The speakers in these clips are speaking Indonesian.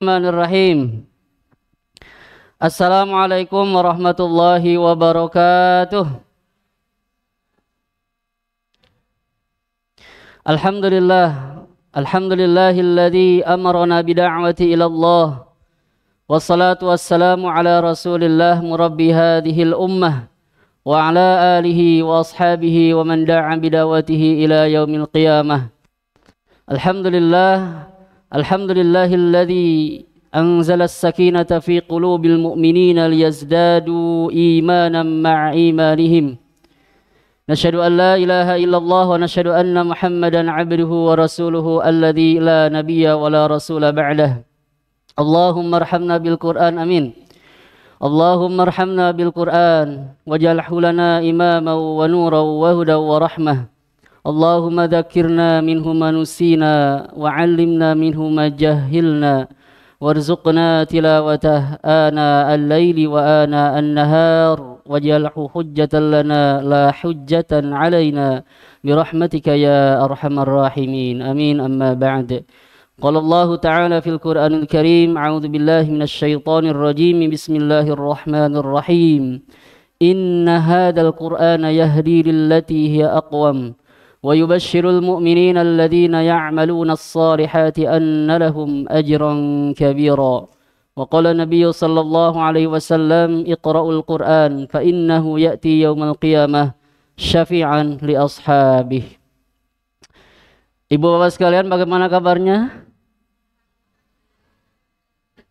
Bismillahirrahmanirrahim. Assalamualaikum warahmatullahi wabarakatuh. Alhamdulillah. Alhamdulillahilladzi amarna bida'wati ilallah. Wassalatu wassalamu ala rasulillah murabbi hadhil ummah. Wa ala alihi wa ashabihi wa man da'a bidawatihi ila yaumil qiyamah. Alhamdulillah. Alhamdulillahilladzi أنزل السكينة في قلوب المؤمنين ليزدادوا إيمانا مع إيمانهم نشهد أن لا إله إلا الله ونشهد أن محمدا عبده ورسوله الذي لا نبي ولا رسول بعده اللهم ارحمنا بالقرآن آمين اللهم ارحمنا بالقرآن واجعله لنا إماما ونورا وهدى ورحمة اللهم ذكرنا منه ما نسينا وعلمنا منه ما جهلنا وارزقنا تلاوته آناء الليل وآناء النهار واجعله حجة لنا لا حجة علينا برحمتك يا أرحم الراحمين آمين أما بعد قال الله تعالى في القرآن الكريم أعوذ بالله من الشيطان الرجيم بسم الله الرحمن الرحيم إن هذا القرآن يهدي للتي هي أقوم ويبشر المؤمنين الذين يعملون الصالحات أن لهم أجرا كبيرا وقال النبي صلى الله عليه وسلم اقرأوا القرآن فإنه يأتي يوم القيامة شفيعا لأصحابه. Ibu bapak sekalian, bagaimana kabarnya?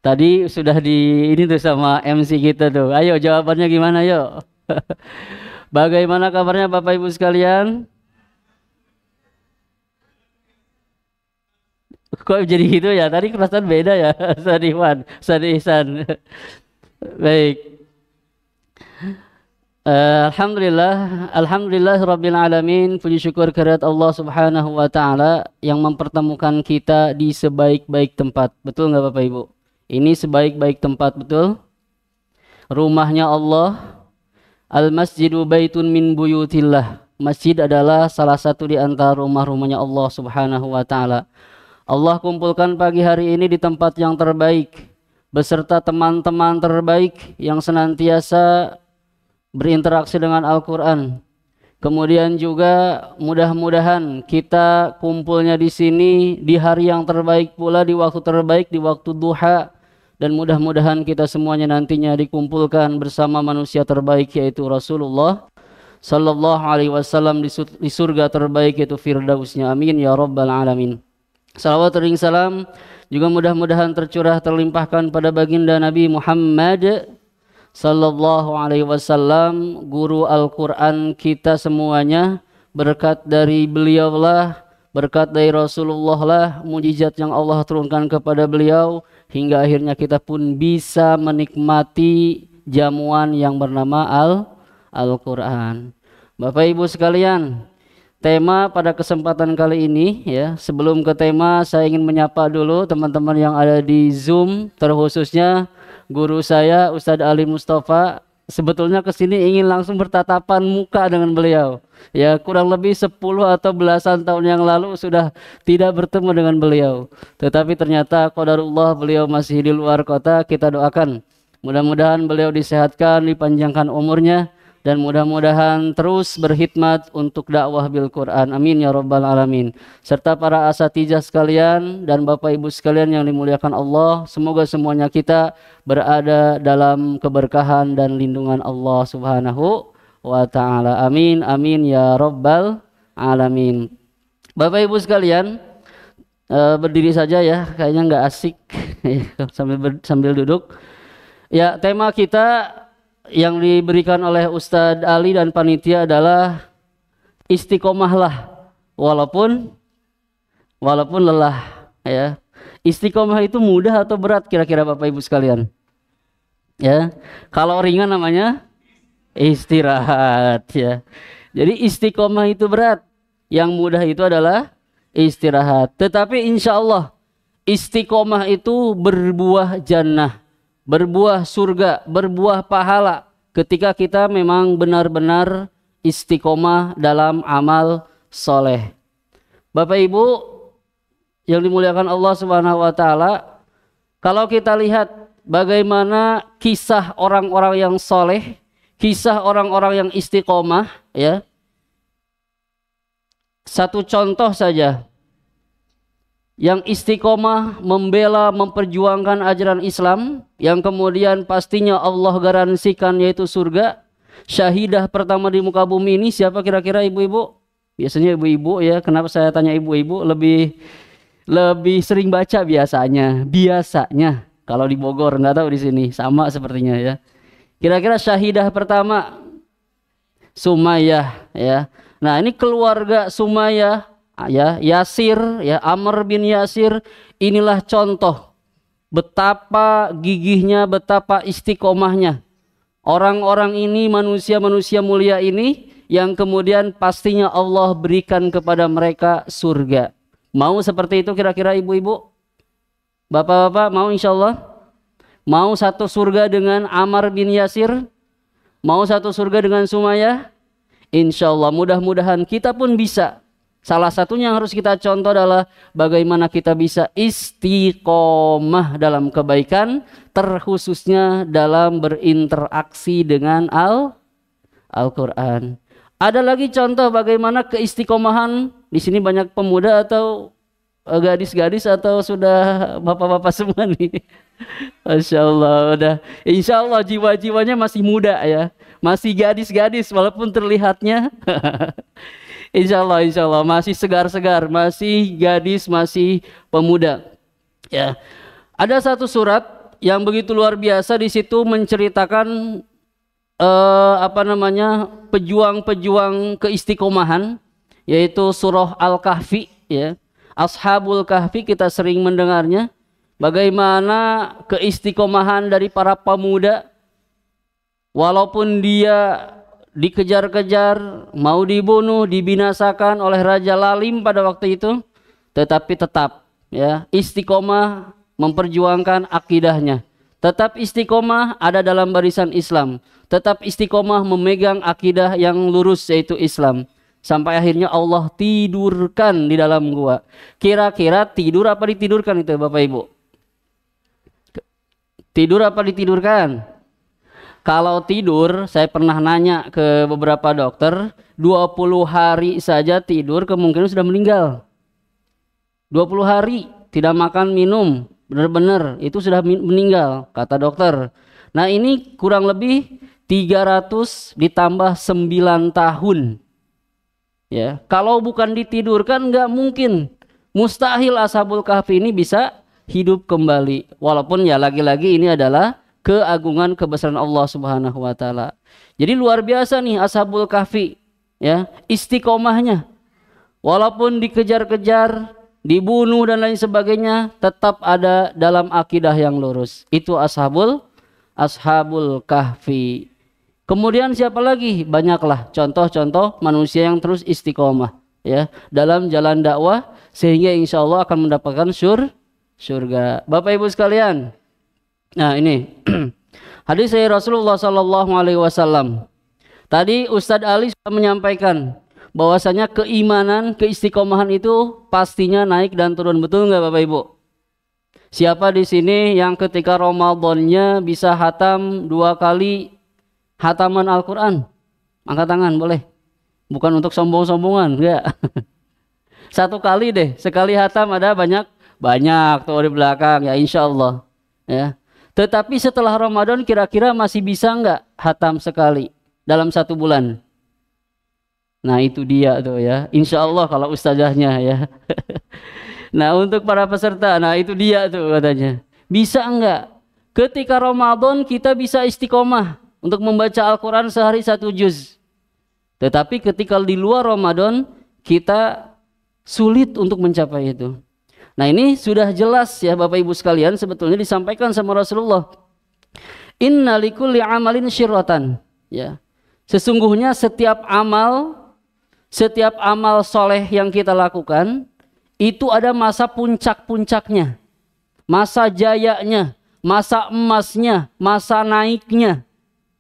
Tadi sudah ini tuh sama MC kita tuh. Ayo jawabannya gimana yuk? Bagaimana kabarnya bapak ibu sekalian? Kok jadi gitu ya? Tadi kerasan beda ya, Sadiwan, Sadi Ihsan. Baik. Alhamdulillah Rabbil Alamin. Puji syukur kehadirat Allah Subhanahu wa Ta'ala yang mempertemukan kita di sebaik-baik tempat. Betul nggak Bapak Ibu? Ini sebaik-baik tempat, betul? Rumahnya Allah. Al-masjidu baitun min buyutillah. Masjid adalah salah satu di antara rumah-rumahnya Allah Subhanahu wa Ta'ala. Allah kumpulkan pagi hari ini di tempat yang terbaik beserta teman-teman terbaik yang senantiasa berinteraksi dengan Al-Quran. Kemudian juga mudah-mudahan kita kumpulnya di sini di hari yang terbaik pula, di waktu terbaik, di waktu duha, dan mudah-mudahan kita semuanya nantinya dikumpulkan bersama manusia terbaik yaitu Rasulullah sallallahu alaihi wasallam di surga terbaik yaitu Firdausnya. Amin ya rabbal alamin. Salawat ring salam juga mudah-mudahan tercurah terlimpahkan pada baginda Nabi Muhammad sallallahu alaihi wasallam, guru Al-Qur'an kita semuanya. Berkat dari beliaulah, berkat dari Rasulullah lah, mujizat yang Allah turunkan kepada beliau hingga akhirnya kita pun bisa menikmati jamuan yang bernama Al-Qur'an. Bapak Ibu sekalian, tema pada kesempatan kali ini ya, sebelum ke tema saya ingin menyapa dulu teman-teman yang ada di Zoom, terkhususnya guru saya Ustadz Ali Mustafa. Sebetulnya kesini ingin langsung bertatapan muka dengan beliau. Ya, kurang lebih 10 atau belasan tahun yang lalu sudah tidak bertemu dengan beliau. Tetapi ternyata qadarullah beliau masih di luar kota. Kita doakan mudah-mudahan beliau disehatkan, dipanjangkan umurnya, dan mudah-mudahan terus berkhidmat untuk dakwah bil Quran. Amin ya rabbal alamin. Serta para asatijah sekalian dan Bapak Ibu sekalian yang dimuliakan Allah, semoga semuanya kita berada dalam keberkahan dan lindungan Allah Subhanahu wa Ta'ala. Amin amin ya rabbal alamin. Bapak Ibu sekalian, berdiri saja ya, kayaknya nggak asik sambil duduk. Ya, tema kita yang diberikan oleh Ustadz Ali dan panitia adalah istiqomahlah walaupun lelah ya. Istiqomah itu mudah atau berat kira-kira Bapak Ibu sekalian? Ya. Kalau ringan namanya istirahat ya. Jadi istiqomah itu berat, yang mudah itu adalah istirahat. Tetapi insya Allah istiqomah itu berbuah jannah, berbuah surga, berbuah pahala ketika kita memang benar-benar istiqomah dalam amal soleh. Bapak Ibu yang dimuliakan Allah Subhanahu wa Ta'ala, Kalau kita lihat bagaimana kisah orang-orang yang soleh, kisah orang-orang yang istiqomah, ya. Satu contoh saja, yang istiqomah membela, memperjuangkan ajaran Islam, yang kemudian pastinya Allah garansikan yaitu surga. Syahidah pertama di muka bumi ini siapa kira-kira, ibu-ibu? Biasanya ibu-ibu ya. Kenapa saya tanya ibu-ibu? Lebih sering baca biasanya. Kalau di Bogor, nggak tahu di sini, sama sepertinya ya. Kira-kira syahidah pertama Sumayyah ya. Nah, ini keluarga Sumayyah ya, Yasir ya, Amr bin Yasir, inilah contoh betapa gigihnya, betapa istiqomahnya orang-orang ini, manusia-manusia mulia ini, yang kemudian pastinya Allah berikan kepada mereka surga. Mau seperti itu kira-kira ibu-ibu? Bapak-bapak mau insya Allah? Mau satu surga dengan Ammar bin Yasir? Mau satu surga dengan Sumayyah? Insya Allah, mudah-mudahan kita pun bisa. Salah satunya yang harus kita contoh adalah bagaimana kita bisa istiqomah dalam kebaikan, terkhususnya dalam berinteraksi dengan Al-Quran. Ada lagi contoh bagaimana keistiqomahan. Di sini banyak pemuda atau gadis-gadis atau sudah bapak-bapak semua nih? Masya Allah, udah. Insya Allah jiwa-jiwanya masih muda ya, masih gadis-gadis walaupun terlihatnya. Insya Allah masih segar-segar, masih gadis, masih pemuda. Ya, ada satu surat yang begitu luar biasa, di situ menceritakan pejuang-pejuang keistiqomahan, yaitu surah Al-Kahfi ya. Ashabul Kahfi kita sering mendengarnya, bagaimana keistiqomahan dari para pemuda, walaupun dia dikejar-kejar, mau dibunuh, dibinasakan oleh Raja Lalim pada waktu itu, tetapi tetap ya istiqomah memperjuangkan akidahnya, tetap istiqomah ada dalam barisan Islam, tetap istiqomah memegang akidah yang lurus yaitu Islam. Sampai akhirnya Allah tidurkan di dalam gua. Kira-kira tidur apa ditidurkan itu Bapak Ibu? Tidur apa ditidurkan? Kalau tidur, saya pernah nanya ke beberapa dokter, 20 hari saja tidur kemungkinan sudah meninggal. 20 hari tidak makan minum, benar-benar itu sudah meninggal kata dokter. Nah, ini kurang lebih 300 ditambah 9 tahun. Ya, kalau bukan ditidurkan nggak mungkin, mustahil Ashabul Kahfi ini bisa hidup kembali. Walaupun ya lagi-lagi ini adalah keagungan kebesaran Allah Subhanahu wa taala. Jadi luar biasa nih Ashabul Kahfi ya, istiqomahnya. Walaupun dikejar-kejar, dibunuh dan lain sebagainya, tetap ada dalam akidah yang lurus. Itu Ashabul Kahfi. Kemudian siapa lagi? Banyaklah contoh-contoh manusia yang terus istiqomah ya dalam jalan dakwah, sehingga insya Allah akan mendapatkan surga. Bapak Ibu sekalian, nah ini hadis dari Rasulullah Sallallahu Alaihi Wasallam. Tadi Ustadz Ali sudah menyampaikan bahwasanya keimanan, keistiqomahan itu pastinya naik dan turun, betul nggak Bapak Ibu? Siapa di sini yang ketika Ramadannya bisa hatam 2 kali hataman Al-Quran? Angkat tangan boleh. Bukan untuk sombong-sombongan, enggak. 1 kali deh, sekali hatam ada banyak tuh di belakang ya insya Allah. Ya. Tetapi setelah Ramadan kira-kira masih bisa enggak hatam sekali dalam 1 bulan? Nah itu dia tuh ya, insya Allah kalau ustazahnya ya. Nah untuk para peserta, nah itu dia tuh katanya. Bisa enggak? Ketika Ramadan kita bisa istiqomah untuk membaca Al-Quran sehari 1 juz. Tetapi ketika di luar Ramadan kita sulit untuk mencapai itu. Nah ini sudah jelas ya Bapak Ibu sekalian, sebetulnya disampaikan sama Rasulullah. Inna likulli amalin syirratan. Ya. Sesungguhnya setiap amal soleh yang kita lakukan, itu ada masa puncak-puncaknya. Masa jayanya, masa emasnya, masa naiknya.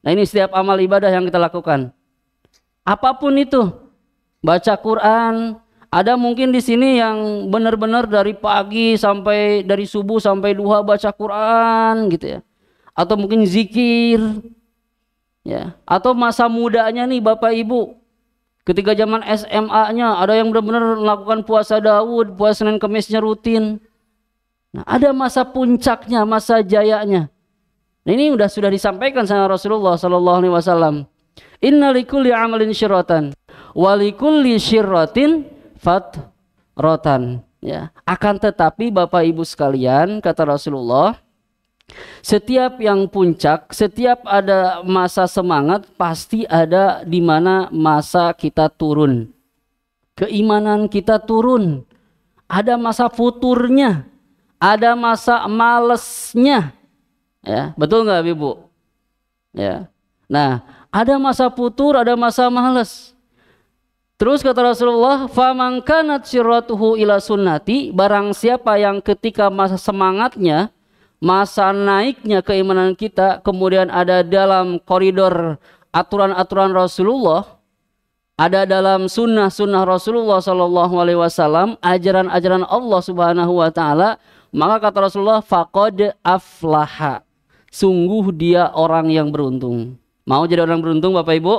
Nah ini setiap amal ibadah yang kita lakukan. Apapun itu, baca Quran, Ada mungkin di sini yang benar-benar dari pagi sampai dari subuh sampai duha baca Quran gitu ya. Atau mungkin zikir ya. Atau masa mudanya nih Bapak Ibu. Ketika zaman SMA-nya ada yang benar-benar melakukan puasa Daud, puasa Senin Kemisnya rutin. Nah, ada masa puncaknya, masa jayanya. Nah, ini sudah disampaikan sama Rasulullah sallallahu alaihi wasallam. Inna likulli amalin syiratan wa likulli syirratin fatratan. Ya, akan tetapi Bapak Ibu sekalian, kata Rasulullah, setiap yang puncak, setiap ada masa semangat, pasti ada di mana masa kita turun. Keimanan kita turun. Ada masa futurnya. Ada masa malesnya. Ya, betul nggak Ibu? Ya. Nah, ada masa futur, ada masa males. Terus kata Rasulullah, "Faman kanat syiratuhu ila sunnati", barang siapa yang ketika masa semangatnya, masa naiknya keimanan kita kemudian ada dalam koridor aturan-aturan Rasulullah, ada dalam sunnah-sunnah Rasulullah sallallahu alaihi wasallam, ajaran-ajaran Allah Subhanahu wa taala, maka kata Rasulullah, faqad aflaha, sungguh dia orang yang beruntung. Mau jadi orang beruntung Bapak Ibu?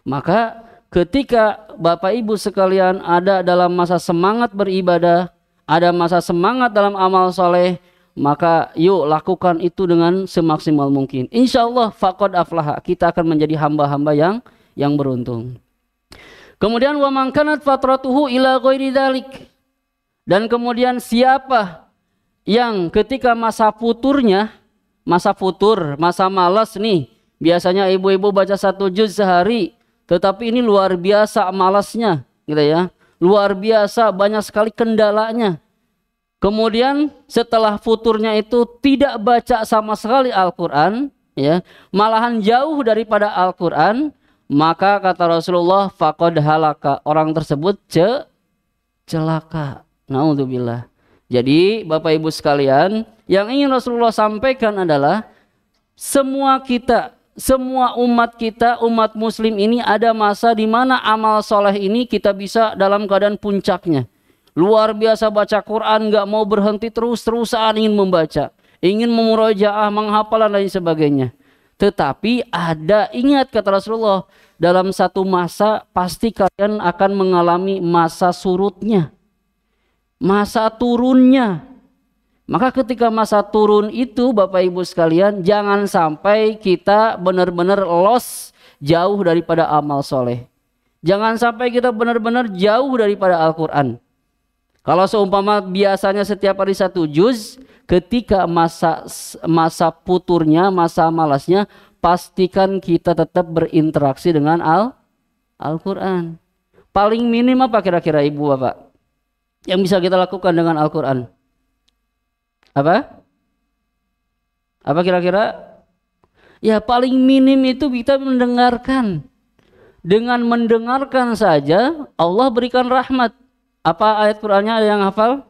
Maka ketika Bapak Ibu sekalian ada dalam masa semangat beribadah, ada masa semangat dalam amal soleh, maka yuk lakukan itu dengan semaksimal mungkin. Insya Allah faqad aflaha, kita akan menjadi hamba-hamba yang beruntung. Kemudian wa man kanat fatratuhu ila ghairi dzalik, dan kemudian siapa yang ketika masa futurnya, masa futur, masa malas nih, biasanya ibu-ibu baca 1 juz sehari, tetapi ini luar biasa malasnya gitu ya, luar biasa banyak sekali kendalanya. Kemudian setelah futurnya itu tidak baca sama sekali Al-Quran ya, malahan jauh daripada Al-Quran, maka kata Rasulullah faqad halaka, orang tersebut celaka. Naudzubillah. Jadi Bapak Ibu sekalian, yang ingin Rasulullah sampaikan adalah semua kita, semua umat kita, umat muslim ini ada masa di mana amal soleh ini kita bisa dalam keadaan puncaknya. Luar biasa baca Quran, nggak mau berhenti, terus-terusan ingin membaca, ingin memurojaah, menghafal dan lain sebagainya. Tetapi ada, ingat kata Rasulullah, dalam satu masa pasti kalian akan mengalami masa surutnya, masa turunnya. Maka ketika masa turun itu Bapak Ibu sekalian, jangan sampai kita benar-benar lost jauh daripada amal soleh. Jangan sampai kita benar-benar jauh daripada Al-Quran. Kalau seumpama biasanya setiap hari 1 juz, ketika masa puturnya, masa malasnya, pastikan kita tetap berinteraksi dengan Al-Quran. Paling minim apa kira-kira Ibu Bapak yang bisa kita lakukan dengan Al-Quran? Apa? Apa kira-kira? Ya paling minim itu kita mendengarkan. Dengan mendengarkan saja Allah berikan rahmat. Apa ayat Qur'annya, ada yang hafal?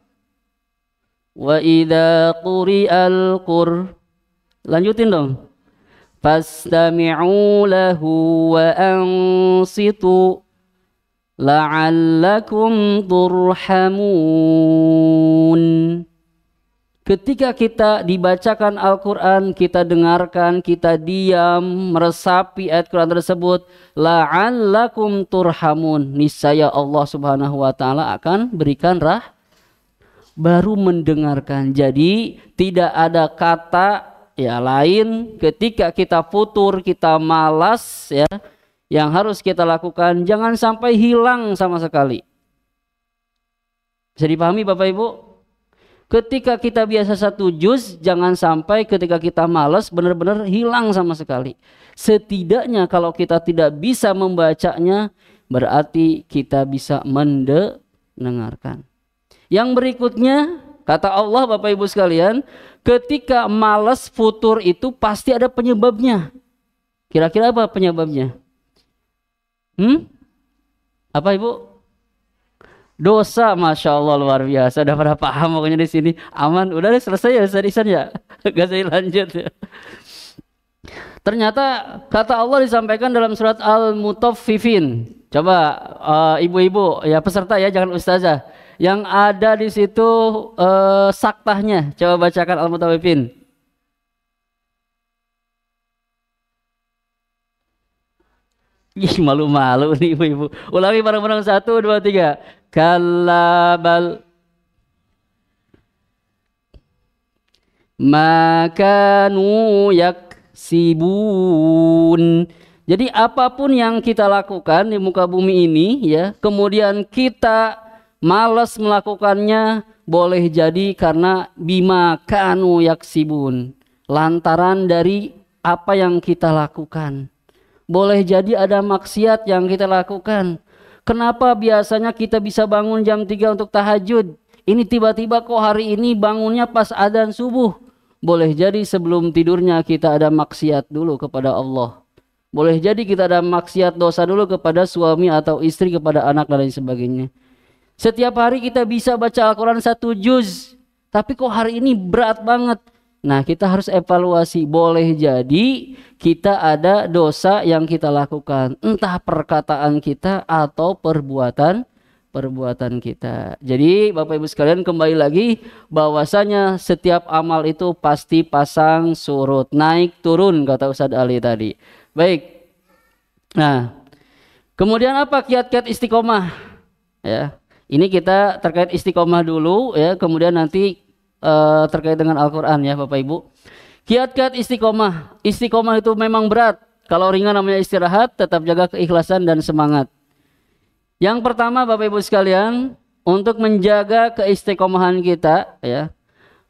Wa idza quri'al lanjutin dong. Fastami'u lahu wa ansitu la'allakum turhamun. Ketika kita dibacakan Al-Quran, kita dengarkan, kita diam, meresapi ayat Quran tersebut, la'allakum turhamun, niscaya Allah Subhanahu wa taala akan berikan baru mendengarkan. Jadi tidak ada kata ya lain ketika kita futur, kita malas ya, yang harus kita lakukan jangan sampai hilang sama sekali. Bisa dipahami Bapak Ibu? Ketika kita biasa 1 juz, jangan sampai ketika kita malas benar-benar hilang sama sekali. Setidaknya kalau kita tidak bisa membacanya, berarti kita bisa mendengarkan. Yang berikutnya, kata Allah Bapak Ibu sekalian, ketika malas futur itu pasti ada penyebabnya. Kira-kira apa penyebabnya? Apa Ibu? Dosa, Masya Allah, luar biasa. Udah pada paham pokoknya di sini. Aman, udah deh, selesai ya Ustaz ya. Gak saya lanjut ya. Ternyata kata Allah disampaikan dalam surat Al-Mutaffifin. Coba ibu-ibu ya peserta ya, jangan ustazah. Yang ada di situ saktahnya. Coba bacakan Al-Mutawaffin. Ih, malu-malu nih ibu-ibu. Ulangi bareng-bareng, 1, 2, 3. Kalabal makanu yaksibun. Jadi apapun yang kita lakukan di muka bumi ini ya, kemudian kita malas melakukannya, boleh jadi karena bima kanu yaksibun, lantaran dari apa yang kita lakukan. Boleh jadi ada maksiat yang kita lakukan. Kenapa biasanya kita bisa bangun jam 3 untuk tahajud? Ini tiba-tiba kok hari ini bangunnya pas adzan subuh. Boleh jadi sebelum tidurnya kita ada maksiat dulu kepada Allah. Boleh jadi kita ada maksiat dosa dulu kepada suami atau istri, kepada anak dan lain sebagainya. Setiap hari kita bisa baca Al-Quran 1 juz. Tapi kok hari ini berat banget. Nah, kita harus evaluasi. Boleh jadi kita ada dosa yang kita lakukan, entah perkataan kita atau perbuatan kita. Jadi Bapak Ibu sekalian, kembali lagi bahwasanya setiap amal itu pasti pasang surut, naik turun kata Ustadz Ali tadi. Baik. Nah, kemudian apa kiat-kiat istiqomah? Ya, ini kita terkait istiqomah dulu ya, kemudian nanti terkait dengan Al-Quran ya Bapak Ibu. Kiat-kiat istiqomah. Istiqomah itu memang berat. Kalau ringan namanya istirahat, tetap jaga keikhlasan dan semangat. Yang pertama Bapak Ibu sekalian, untuk menjaga keistiqomahan kita ya.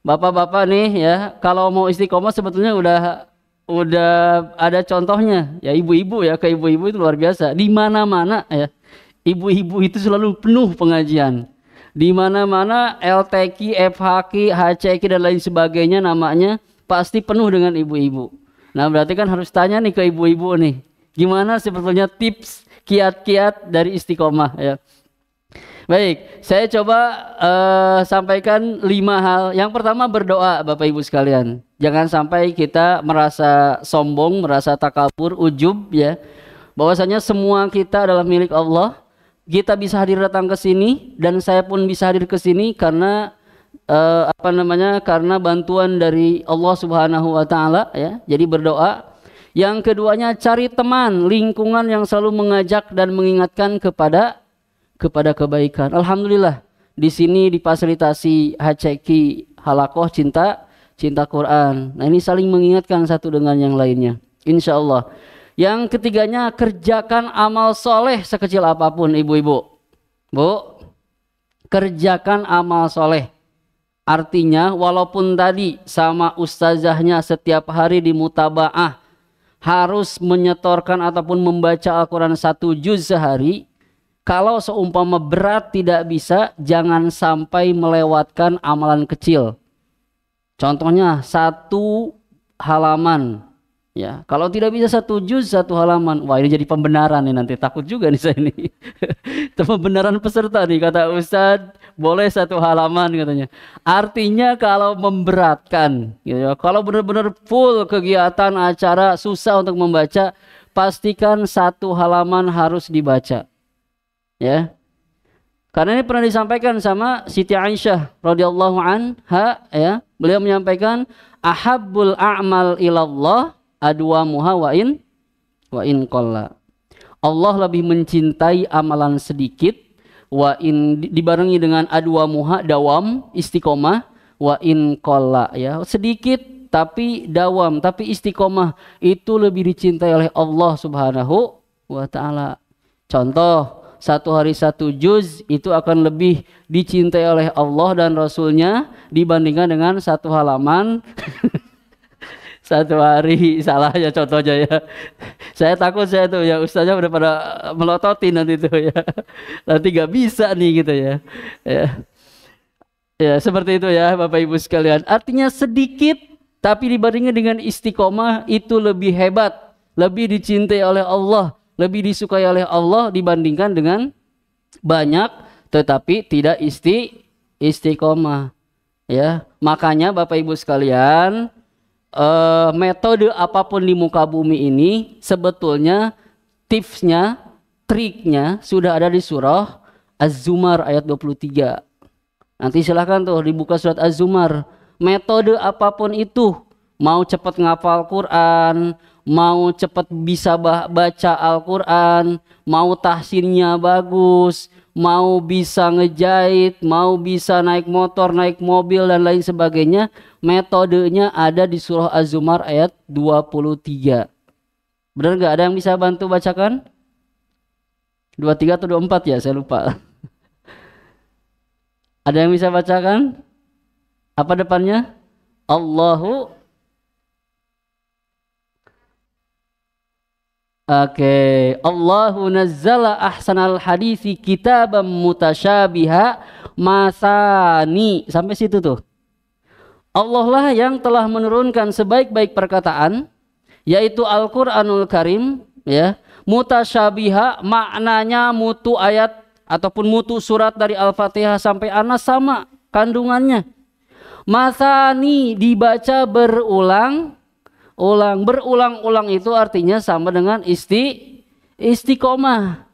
Bapak-bapak nih ya, kalau mau istiqomah sebetulnya udah ada contohnya. Ya ibu-ibu ya, ke ibu-ibu itu luar biasa. Di mana-mana ya. Ibu-ibu itu selalu penuh pengajian. Di mana-mana LTQ, FHQ, HCQ dan lain sebagainya namanya pasti penuh dengan ibu-ibu. Nah, berarti kan harus tanya nih ke ibu-ibu nih. Gimana sebetulnya tips kiat-kiat dari istiqomah ya. Baik, saya coba sampaikan 5 hal. Yang pertama berdoa Bapak Ibu sekalian. Jangan sampai kita merasa sombong, merasa takabur, ujub ya. Bahwasanya semua kita adalah milik Allah. Kita bisa hadir datang ke sini dan saya pun bisa hadir ke sini karena karena bantuan dari Allah Subhanahu wa taala ya. Jadi berdoa. Yang keduanya cari teman, lingkungan yang selalu mengajak dan mengingatkan kepada kebaikan. Alhamdulillah di sini difasilitasi HCQ Halakoh Cinta Quran. Nah, ini saling mengingatkan satu dengan yang lainnya. Insya Allah. Yang ketiganya kerjakan amal soleh sekecil apapun ibu-ibu. Bu, kerjakan amal soleh. Artinya walaupun tadi sama ustazahnya setiap hari di mutabaah harus menyetorkan ataupun membaca Al-Quran 1 juz sehari. Kalau seumpama berat tidak bisa, jangan sampai melewatkan amalan kecil. Contohnya 1 halaman. Ya, kalau tidak bisa 1 juz 1 halaman, wah ini jadi pembenaran nih nanti, takut juga nih saya ini. Pembenaran peserta nih, kata Ustadz boleh 1 halaman katanya. Artinya kalau memberatkan, gitu ya, kalau benar-benar full kegiatan acara susah untuk membaca, pastikan 1 halaman harus dibaca. Ya, karena ini pernah disampaikan sama Siti Aisyah radhiyallahu anha ya, beliau menyampaikan ahabbul a'mal ilallah adwamuha wa in qalla. Allah lebih mencintai amalan sedikit, wa in dibarengi dengan adwamuha dawam istiqomah, wa in qalla ya, sedikit tapi dawam, tapi istiqomah itu lebih dicintai oleh Allah Subhanahu wa taala. Contoh 1 hari 1 juz itu akan lebih dicintai oleh Allah dan Rasulnya dibandingkan dengan 1 halaman 1 hari. Salah ya contohnya ya. Saya takut saya tuh ya, ustaznya udah pada melototin nanti tuh ya. Nanti gak bisa nih gitu ya. Ya seperti itu ya Bapak Ibu sekalian. Artinya sedikit tapi dibandingkan dengan istiqomah itu lebih hebat, lebih dicintai oleh Allah, lebih disukai oleh Allah dibandingkan dengan banyak tetapi tidak istiqomah ya. Makanya Bapak Ibu sekalian, metode apapun di muka bumi ini sebetulnya tipsnya triknya sudah ada di surah Az-Zumar ayat 23. Nanti silahkan tuh dibuka surat Az-Zumar. Metode apapun itu, mau cepat ngapal Quran, mau cepat bisa baca Al-Quran, mau tahsinnya bagus, mau bisa ngejahit, mau bisa naik motor, naik mobil dan lain sebagainya, metodenya ada di surah Az-Zumar ayat 23. Benar nggak? Ada yang bisa bantu bacakan? 23 atau 24 ya, saya lupa. Ada yang bisa bacakan? Apa depannya? Allahu. Oke, Allahu nazzala ahsanal hadithi kitaban mutasyabiha masani. Sampai situ tuh. Allah lah yang telah menurunkan sebaik-baik perkataan, yaitu Al-Qur'anul Karim, ya. Mutasyabiha maknanya mutu ayat ataupun mutu surat dari Al-Fatihah sampai Anas sama kandungannya. Masani dibaca berulang-ulang itu artinya sama dengan istiqomah.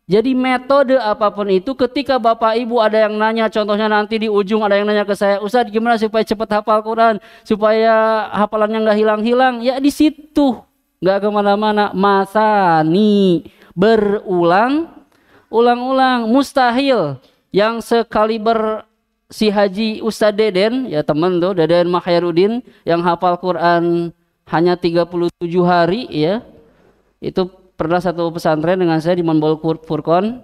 Jadi metode apapun itu, ketika Bapak Ibu ada yang nanya, contohnya nanti di ujung ada yang nanya ke saya, Ustaz gimana supaya cepat hafal Quran, supaya hafalannya nggak hilang-hilang, ya di situ. Nggak kemana-mana. Masani berulang-ulang. Mustahil yang sekaliber si Haji Ustadz Deden, ya teman tuh Deden Makhairuddin yang hafal Quran hanya 37 hari, ya. Itu pernah satu pesantren dengan saya di Monbol Furqon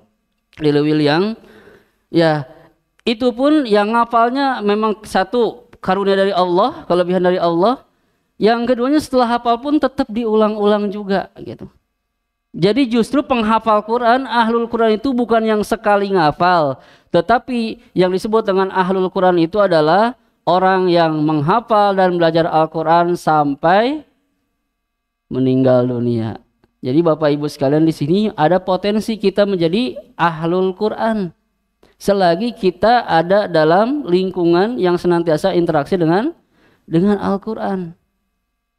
di Lewiliang. Ya, itu pun yang ngafalnya memang satu karunia dari Allah, kelebihan dari Allah. Yang keduanya setelah hafal pun tetap diulang-ulang juga gitu. Jadi justru penghafal Quran, ahlul Quran itu bukan yang sekali ngafal, tetapi yang disebut dengan ahlul Quran itu adalah orang yang menghafal dan belajar Al-Quran sampai meninggal dunia. Jadi Bapak Ibu sekalian, di sini ada potensi kita menjadi ahlul Quran selagi kita ada dalam lingkungan yang senantiasa interaksi dengan Al-Quran.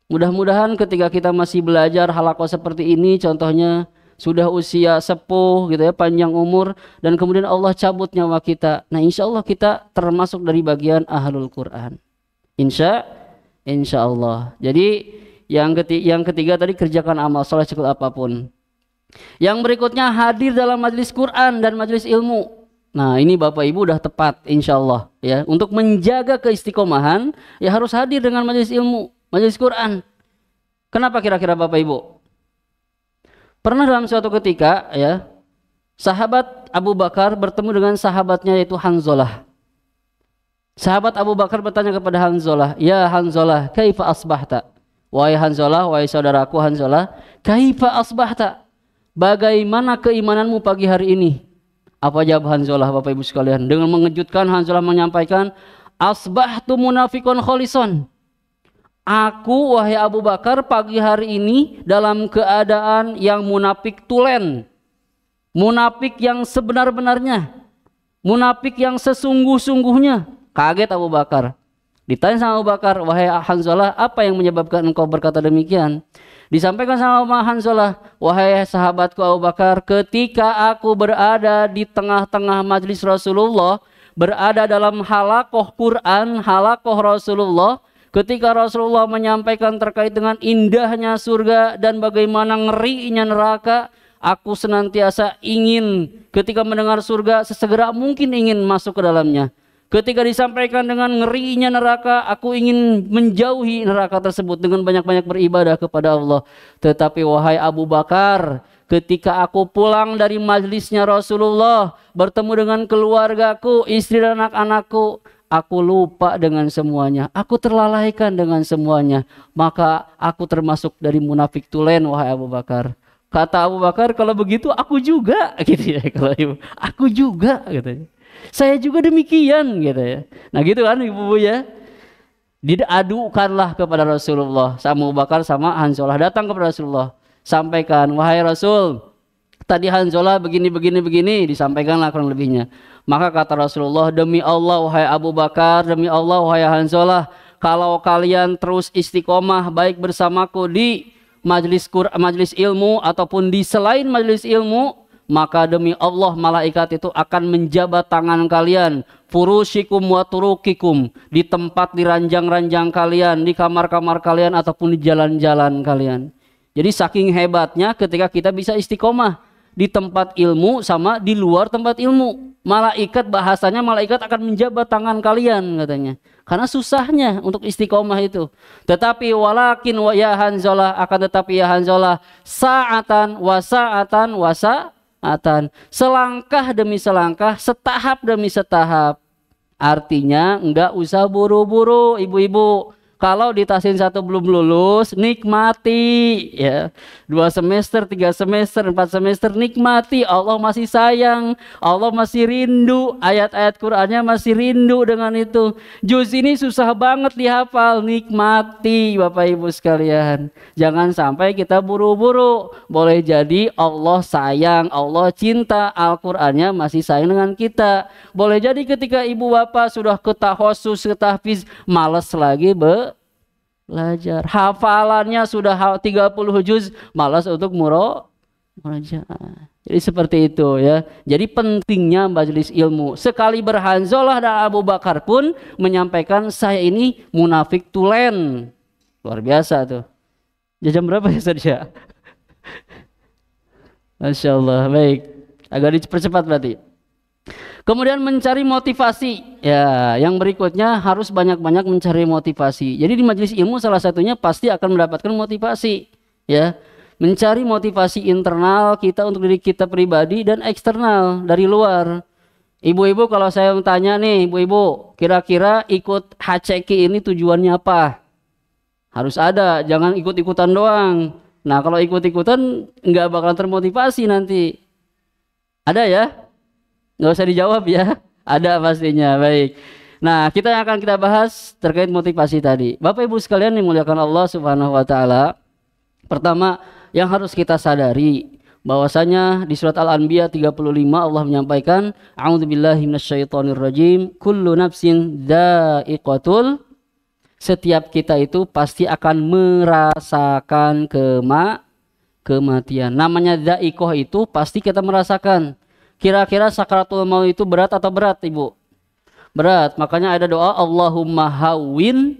Mudah-mudahan ketika kita masih belajar halaqah seperti ini, contohnya sudah usia sepuh gitu ya, panjang umur, dan kemudian Allah cabut nyawa kita, nah insya Allah kita termasuk dari bagian ahlul Quran. Insya Allah. Jadi yang ketiga tadi, kerjakan amal soleh sekecil apapun. Yang berikutnya, hadir dalam majelis Quran dan majelis ilmu. Nah ini Bapak Ibu udah tepat insya Allah ya, untuk menjaga keistiqomahan ya harus hadir dengan majelis ilmu, majelis Quran. Kenapa kira-kira Bapak Ibu? Pernah dalam suatu ketika ya, sahabat Abu Bakar bertemu dengan sahabatnya yaitu Hanzalah. Sahabat Abu Bakar bertanya kepada Hanzalah, "Ya Hanzalah, kaifa asbahta?" Wahai Hanzalah, wahai saudaraku Hanzalah, kaifa asbahta? Bagaimana keimananmu pagi hari ini? Apa jawab Hanzalah Bapak Ibu sekalian? Dengan mengejutkan Hanzalah menyampaikan, "Asbahtu munafiqon kholison." Aku wahai Abu Bakar pagi hari ini dalam keadaan yang munafik tulen. Munafik yang sebenar-benarnya. Munafik yang sesungguh-sungguhnya. Kaget Abu Bakar. Ditanya sama Abu Bakar, "Wahai Hanzalah, apa yang menyebabkan engkau berkata demikian?" Disampaikan sama Hanzalah, "Wahai sahabatku Abu Bakar, ketika aku berada di tengah-tengah majelis Rasulullah, berada dalam halaqah Quran, halaqah Rasulullah, ketika Rasulullah menyampaikan terkait dengan indahnya surga dan bagaimana ngerinya neraka, aku senantiasa ingin ketika mendengar surga sesegera mungkin ingin masuk ke dalamnya. Ketika disampaikan dengan ngerinya neraka, aku ingin menjauhi neraka tersebut dengan banyak-banyak beribadah kepada Allah. Tetapi wahai Abu Bakar, ketika aku pulang dari majlisnya Rasulullah, bertemu dengan keluargaku, istri dan anak-anakku, aku lupa dengan semuanya. Aku terlalaikan dengan semuanya. Maka aku termasuk dari munafik tulen, wahai Abu Bakar." Kata Abu Bakar, "Kalau begitu aku juga," gitu ya. Kalau ibu, aku juga, gitu. Saya juga demikian, gitu ya. Nah gitu kan ibu-ibu ya. Diadukanlah kepada Rasulullah. Sama Abu Bakar sama Hanzalah datang kepada Rasulullah. Sampaikan, "Wahai Rasul, tadi Hanzalah begini, disampaikanlah kurang lebihnya." Maka kata Rasulullah, "Demi Allah wahai Abu Bakar, demi Allah wahai Hanzalah, kalau kalian terus istiqomah baik bersamaku di majelis ilmu ataupun di selain majelis ilmu, maka demi Allah malaikat itu akan menjabat tangan kalian, furushikum wa turukikum, di tempat, di ranjang-ranjang kalian, di kamar-kamar kalian ataupun di jalan-jalan kalian. Jadi saking hebatnya ketika kita bisa istiqomah di tempat ilmu sama di luar tempat ilmu. Malaikat, bahasanya malaikat akan menjabat tangan kalian katanya. Karena susahnya untuk istiqomah itu. Tetapi walakin wa ya Hanzalah, akan tetapi ya Hanzalah, sa'atan wa sa'atan wa sa'atan. Selangkah demi selangkah, setahap demi setahap. Artinya enggak usah buru-buru ibu-ibu. Kalau di Tahsin 1 belum lulus, nikmati ya. 2 semester, 3 semester, 4 semester, nikmati. Allah masih sayang, Allah masih rindu, ayat-ayat Qur'annya masih rindu dengan itu. Juz ini susah banget dihafal, nikmati Bapak Ibu sekalian. Jangan sampai kita buru-buru. Boleh jadi Allah sayang, Allah cinta, Al-Qur'annya masih sayang dengan kita. Boleh jadi ketika ibu bapak sudah ketahossus, ketahfiz, malas lagi belajar. Hafalannya sudah 30 juz, malas untuk murajaah. Jadi seperti itu ya. Jadi pentingnya majelis ilmu. Sekali berhanzalah dan Abu Bakar pun menyampaikan, saya ini munafik tulen. Luar biasa tuh. Jam berapa ya saja? Masya Allah. Baik. Agak dipercepat berarti. Kemudian mencari motivasi. Ya, yang berikutnya harus banyak-banyak mencari motivasi. Jadi di majelis ilmu salah satunya pasti akan mendapatkan motivasi. Ya, mencari motivasi internal kita untuk diri kita pribadi dan eksternal dari luar. Ibu-ibu kalau saya tanya nih, ibu-ibu, kira-kira ikut HCQ ini tujuannya apa? Harus ada, jangan ikut-ikutan doang. Nah, kalau ikut-ikutan nggak bakalan termotivasi nanti. Ada ya? Nggak usah dijawab ya, ada pastinya. Baik. Nah, kita yang akan kita bahas terkait motivasi tadi. Bapak Ibu sekalian yang dimuliakan Allah Subhanahu wa taala. Pertama, yang harus kita sadari bahwasanya di surat Al-Anbiya 35 Allah menyampaikan, a'udzubillahi minasyaitonirrajim, kullu nafsin dha'iqatul, setiap kita itu pasti akan merasakan kematian. Namanya dha'iqah itu pasti kita merasakan. Kira-kira sakaratul maut itu berat atau berat, Ibu? Berat. Makanya ada doa, Allahumma hawwin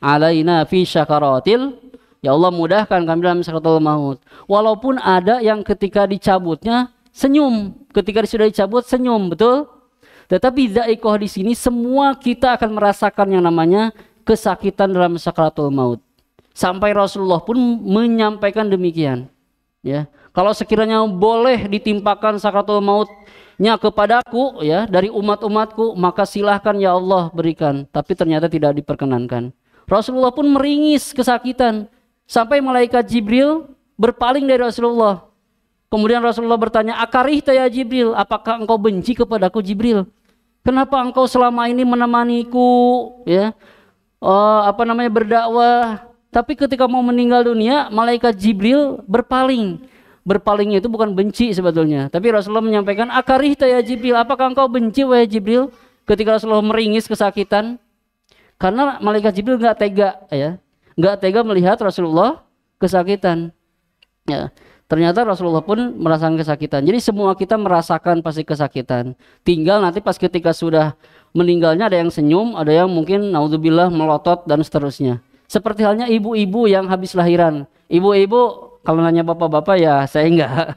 alaina fi syakaratil. Ya Allah, mudahkan kami dalam sakaratul maut. Walaupun ada yang ketika dicabutnya senyum, ketika sudah dicabut senyum, betul? Tetapi dha'iqah di sini semua kita akan merasakan yang namanya kesakitan dalam sakaratul maut. Sampai Rasulullah pun menyampaikan demikian. Ya. Kalau sekiranya boleh ditimpakan sakaratul mautnya kepadaku ya dari umat-umatku, maka silahkan ya Allah berikan. Tapi ternyata tidak diperkenankan. Rasulullah pun meringis kesakitan sampai malaikat Jibril berpaling dari Rasulullah. Kemudian Rasulullah bertanya, "Akarihta ya Jibril, apakah engkau benci kepadaku Jibril? Kenapa engkau selama ini menemaniku ya? Berdakwah, tapi ketika mau meninggal dunia malaikat Jibril berpaling." Berpalingnya itu bukan benci sebetulnya, tapi Rasulullah menyampaikan, "Akarihta ya Jibril, apakah engkau benci wahai Jibril?" Ketika Rasulullah meringis kesakitan, karena malaikat Jibril nggak tega ya, nggak tega melihat Rasulullah kesakitan. Ya, ternyata Rasulullah pun merasakan kesakitan. Jadi semua kita merasakan pasti kesakitan. Tinggal nanti pas ketika sudah meninggalnya ada yang senyum, ada yang mungkin naudzubillah melotot dan seterusnya. Seperti halnya ibu-ibu yang habis lahiran. Ibu-ibu kalau nanya bapak-bapak ya saya enggak.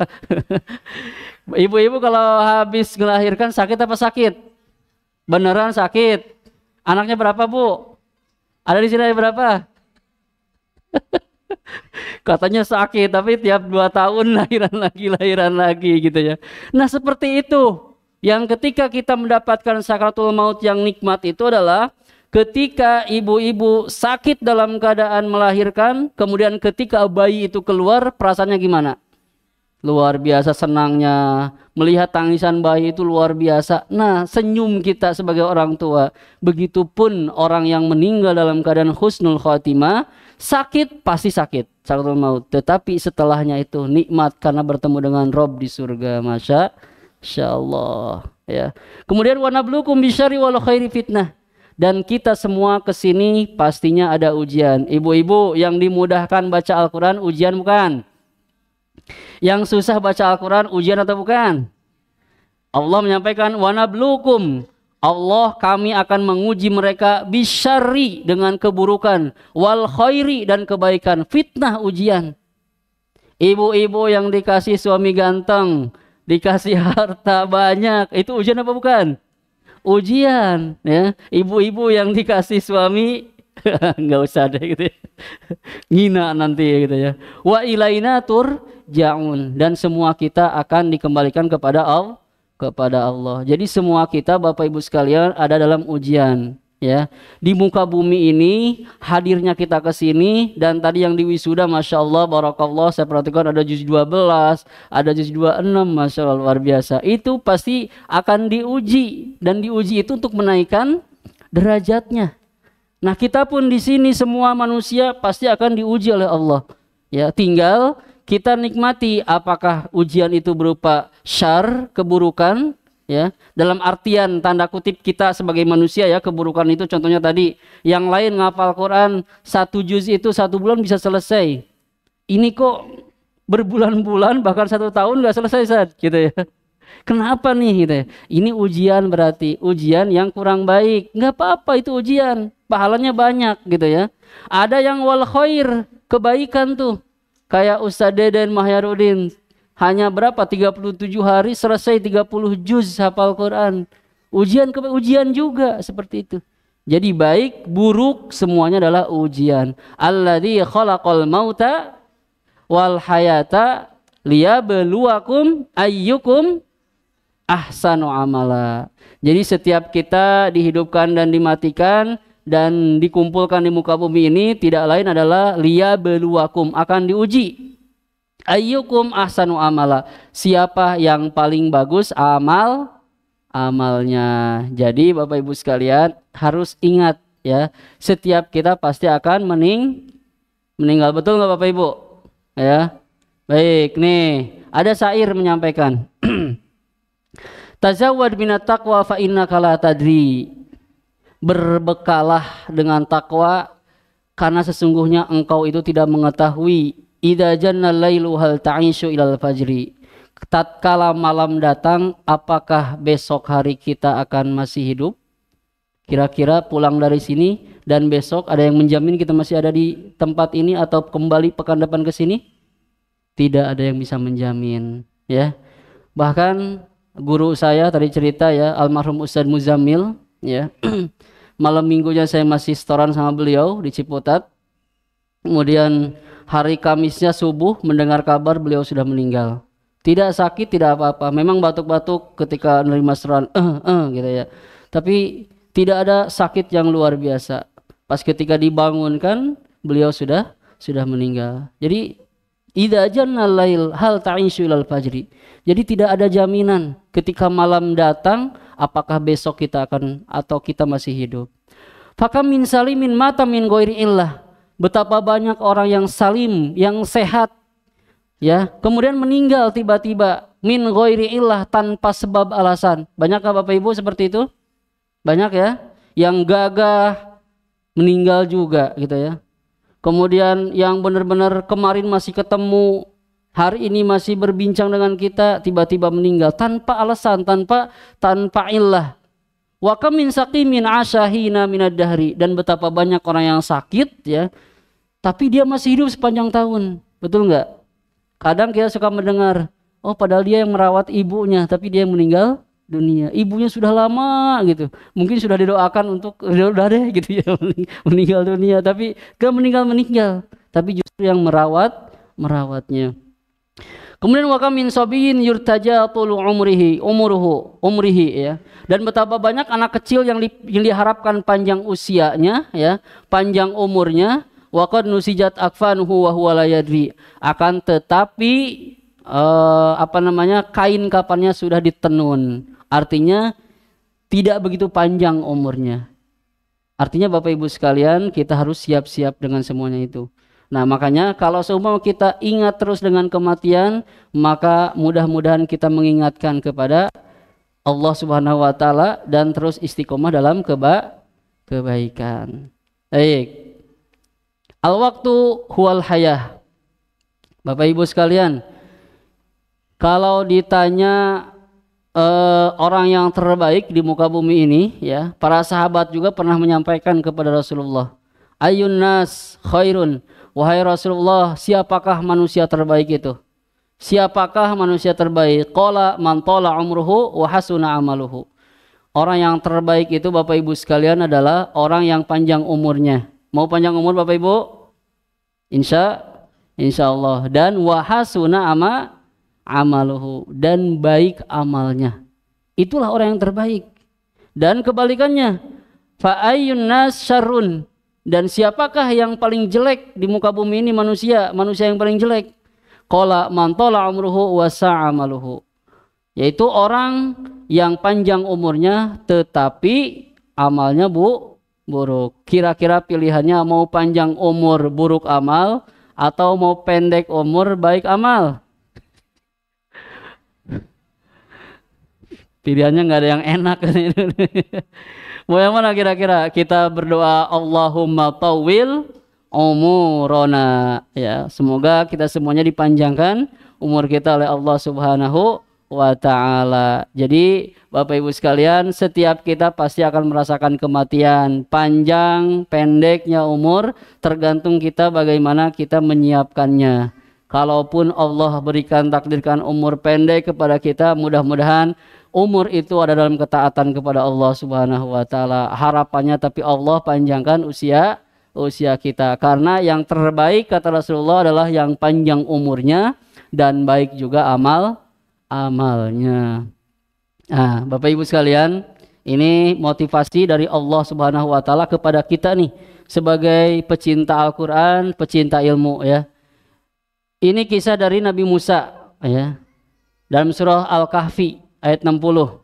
Ibu-ibu kalau habis melahirkan sakit apa sakit? Beneran sakit. Anaknya berapa, Bu? Ada di sini berapa? Katanya sakit, tapi tiap 2 tahun lahiran lagi gitu ya. Nah seperti itu. Yang ketika kita mendapatkan sakaratul maut yang nikmat itu adalah ketika ibu-ibu sakit dalam keadaan melahirkan, kemudian ketika bayi itu keluar, perasaannya gimana? Luar biasa senangnya, melihat tangisan bayi itu luar biasa. Nah, senyum kita sebagai orang tua. Begitupun orang yang meninggal dalam keadaan husnul khotimah, sakit pasti sakit, sakaratul maut. Tetapi setelahnya itu nikmat karena bertemu dengan Rob di surga. Masya Allah. Ya. Kemudian wa nabluukum bisyarri wal khairi fitnah. Dan kita semua kesini pastinya ada ujian. Ibu-ibu yang dimudahkan baca Al-Quran, ujian bukan? Yang susah baca Al-Quran ujian atau bukan? Allah menyampaikan wanablukum. Allah kami akan menguji mereka bisyarri dengan keburukan, wal khairi dan kebaikan, fitnah ujian. Ibu-ibu yang dikasih suami ganteng, dikasih harta banyak, itu ujian apa bukan? Ujian, ya. Ibu-ibu yang dikasih suami nggak usah deh gitu ya. Ngina nanti gitu ya. Wa ilaina turja'un, dan semua kita akan dikembalikan kepada Allah. Jadi semua kita Bapak Ibu sekalian ada dalam ujian, ya. Di muka bumi ini hadirnya kita ke sini, dan tadi yang di wisuda Masya Allah barakallah saya perhatikan ada juz 12, ada juz 26, Masya Allah luar biasa. Itu pasti akan diuji, dan diuji itu untuk menaikkan derajatnya. Nah, kita pun di sini semua manusia pasti akan diuji oleh Allah. Ya, tinggal kita nikmati apakah ujian itu berupa syar, keburukan, ya. Dalam artian tanda kutip kita sebagai manusia ya, keburukan itu contohnya tadi, yang lain ngapal Quran 1 juz itu 1 bulan bisa selesai. Ini kok berbulan-bulan bahkan 1 tahun nggak selesai, Ustaz, gitu ya. Kenapa nih gitu ya? Ini ujian, berarti ujian yang kurang baik. Nggak apa-apa, itu ujian, pahalanya banyak gitu ya. Ada yang wal khair, kebaikan tuh. Kayak Ustaz Deden Mahyarudin, hanya berapa? 37 hari selesai 30 juz hafal Quran. Ujian juga seperti itu. Jadi baik, buruk semuanya adalah ujian. Alladzi khalaqal mauta wal hayata liyabluwakum ayyukum ahsanu amala. Jadi setiap kita dihidupkan dan dimatikan dan dikumpulkan di muka bumi ini tidak lain adalah liyabluwakum, akan diuji. Ayyukum ahsanu amala, siapa yang paling bagus amalnya. Jadi Bapak Ibu sekalian harus ingat ya, setiap kita pasti akan meninggal. Betul nggak Bapak Ibu? Ya. Baik, nih ada syair menyampaikan Tazawwad minat taqwa fa innaka la tadri. Berbekalah dengan takwa karena sesungguhnya engkau itu tidak mengetahui. Idza jannal lailu hal ta'ishu ilal fajri. Tatkala malam datang, apakah besok hari kita akan masih hidup? Kira-kira pulang dari sini dan besok ada yang menjamin kita masih ada di tempat ini atau kembali pekan depan ke sini? Tidak ada yang bisa menjamin, ya. Bahkan guru saya tadi cerita ya, almarhum Ustadz Muzammil, ya. Malam minggunya saya masih setoran sama beliau di Ciputat. Kemudian hari Kamisnya subuh mendengar kabar beliau sudah meninggal. Tidak sakit, tidak apa-apa. Memang batuk-batuk ketika menerima serangan, gitu ya. Tapi tidak ada sakit yang luar biasa. Pas ketika dibangunkan, beliau sudah meninggal. Jadi idza jannal lail hal ta'ishu ilal fajri. Jadi tidak ada jaminan ketika malam datang apakah besok kita akan atau kita masih hidup. Fakam min salimin mata min ghairi illah. Betapa banyak orang yang salim, yang sehat, ya, kemudian meninggal tiba-tiba min ghairi illah, tanpa sebab alasan. Banyakkah Bapak Ibu seperti itu? Banyak ya. Yang gagah meninggal juga gitu ya. Kemudian yang benar-benar kemarin masih ketemu, hari ini masih berbincang dengan kita, tiba-tiba meninggal tanpa alasan, tanpa illah. Wa kam min saqimin asyahina minad dahri, dan betapa banyak orang yang sakit ya, tapi dia masih hidup sepanjang tahun. Betul enggak? Kadang kita suka mendengar, oh padahal dia yang merawat ibunya, tapi dia yang meninggal dunia. Ibunya sudah lama gitu. Mungkin sudah didoakan untuk udah deh gitu ya, meninggal dunia, tapi gak meninggal, tapi justru yang merawatnya. Kemudian wa kam min sabiyin yurtaja tulu umrihi ya. Dan betapa banyak anak kecil yang diharapkan panjang usianya ya, panjang umurnya, wa qad nusijat akfanuhu wa huwa la yadri. Akan tetapi kain kafannya sudah ditenun. Artinya tidak begitu panjang umurnya. Artinya Bapak Ibu sekalian, kita harus siap-siap dengan semuanya itu. Nah makanya kalau seumpama kita ingat terus dengan kematian, maka mudah-mudahan kita mengingatkan kepada Allah Subhanahu wa taala dan terus istiqomah dalam kebaikan. Baik. Al-waktu huwal hayah. Bapak Ibu sekalian, Kalau ditanya orang yang terbaik di muka bumi ini, ya, para sahabat juga pernah menyampaikan kepada Rasulullah, Ayun nas khairun, wahai Rasulullah, siapakah manusia terbaik itu? Siapakah manusia terbaik? Qala man tala umruhu wa hasuna amaluhu. Orang yang terbaik itu Bapak Ibu sekalian adalah orang yang panjang umurnya. Mau panjang umur Bapak Ibu? Insya Allah. Dan wa hasuna amaluhu, dan baik amalnya. Itulah orang yang terbaik. Dan kebalikannya, fa ayyun nas syarrun, dan siapakah yang paling jelek di muka bumi ini? Manusia yang paling jelek. Qala man tala umruhu wa sa'amaluhu, yaitu orang yang panjang umurnya tetapi amalnya buruk. Kira-kira pilihannya mau panjang umur buruk amal atau mau pendek umur baik amal? Pilihannya nggak ada yang enak. Mau yang mana kira-kira? Kita berdoa Allahumma tawil umurona, ya, semoga kita semuanya dipanjangkan umur kita oleh Allah Subhanahu wa ta'ala. Jadi Bapak Ibu sekalian, setiap kita pasti akan merasakan kematian. Panjang pendeknya umur tergantung kita bagaimana kita menyiapkannya. Kalaupun Allah berikan takdirkan umur pendek kepada kita, mudah-mudahan umur itu ada dalam ketaatan kepada Allah Subhanahu wa ta'ala. Harapannya tapi Allah panjangkan usia kita, karena yang terbaik kata Rasulullah adalah yang panjang umurnya dan baik juga amalnya. Nah, Bapak Ibu sekalian, ini motivasi dari Allah Subhanahu wa ta'ala kepada kita nih sebagai pecinta Al-Qur'an, pecinta ilmu, ya. Ini kisah dari Nabi Musa, ya. Dalam surah Al-Kahfi ayat 60.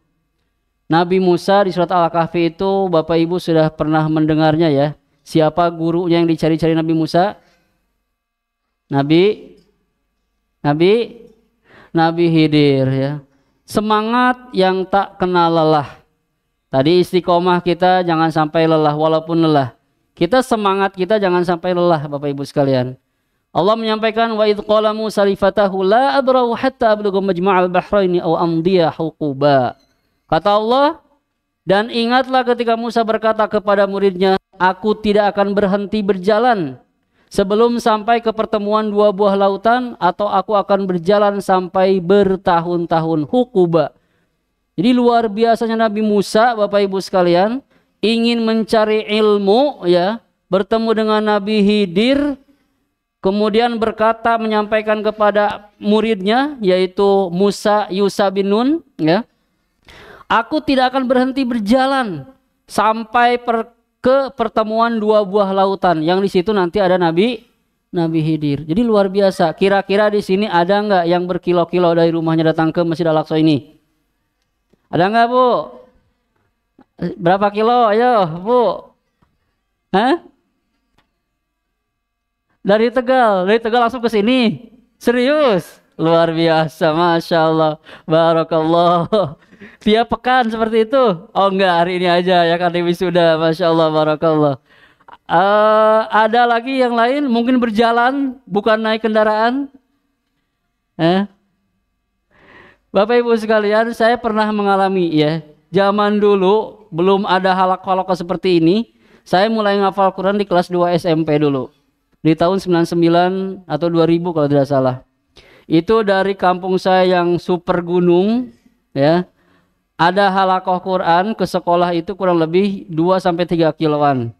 Nabi Musa di surat Al-Kahfi itu Bapak Ibu sudah pernah mendengarnya, ya. Siapa gurunya yang dicari-cari Nabi Musa? Nabi Khidir, ya. Semangat yang tak kenal lelah. Tadi istiqomah kita jangan sampai lelah, walaupun lelah. Semangat kita jangan sampai lelah, Bapak Ibu sekalian. Allah menyampaikan, wa idh qala Musa li fatahu la abrahu hatta ablugha majma'al bahraini aw amdiya huquba. Kata Allah, dan ingatlah ketika Musa berkata kepada muridnya, aku tidak akan berhenti berjalan sebelum sampai ke pertemuan dua buah lautan, atau aku akan berjalan sampai bertahun-tahun. Huquba. Jadi luar biasanya Nabi Musa, Bapak Ibu sekalian, ingin mencari ilmu, ya, bertemu dengan Nabi Khidir, kemudian berkata, menyampaikan kepada muridnya yaitu Yusha bin Nun, ya, aku tidak akan berhenti berjalan sampai ke pertemuan dua buah lautan, yang di situ nanti ada Nabi Khidir. Jadi luar biasa. Kira-kira di sini ada nggak yang berkilo-kilo dari rumahnya datang ke Masjid Al-Aqsa ini? Ada nggak, Bu? Berapa kilo? Ayo, Bu. Hah? Dari Tegal langsung ke sini. Serius? Luar biasa, Masya Allah, Barakallah. Tiap pekan seperti itu? Oh enggak, hari ini aja ya, karena wisuda. Masya Allah, Barakallah. Ada lagi yang lain? Mungkin berjalan, bukan naik kendaraan? Bapak Ibu sekalian, saya pernah mengalami, ya. Zaman dulu belum ada halaqah seperti ini. Saya mulai ngafal Quran di kelas 2 SMP dulu. Di tahun 99 atau 2000 kalau tidak salah. Itu dari kampung saya yang super gunung, ya. Ada halaqah Quran ke sekolah itu kurang lebih 2-3 kiloan.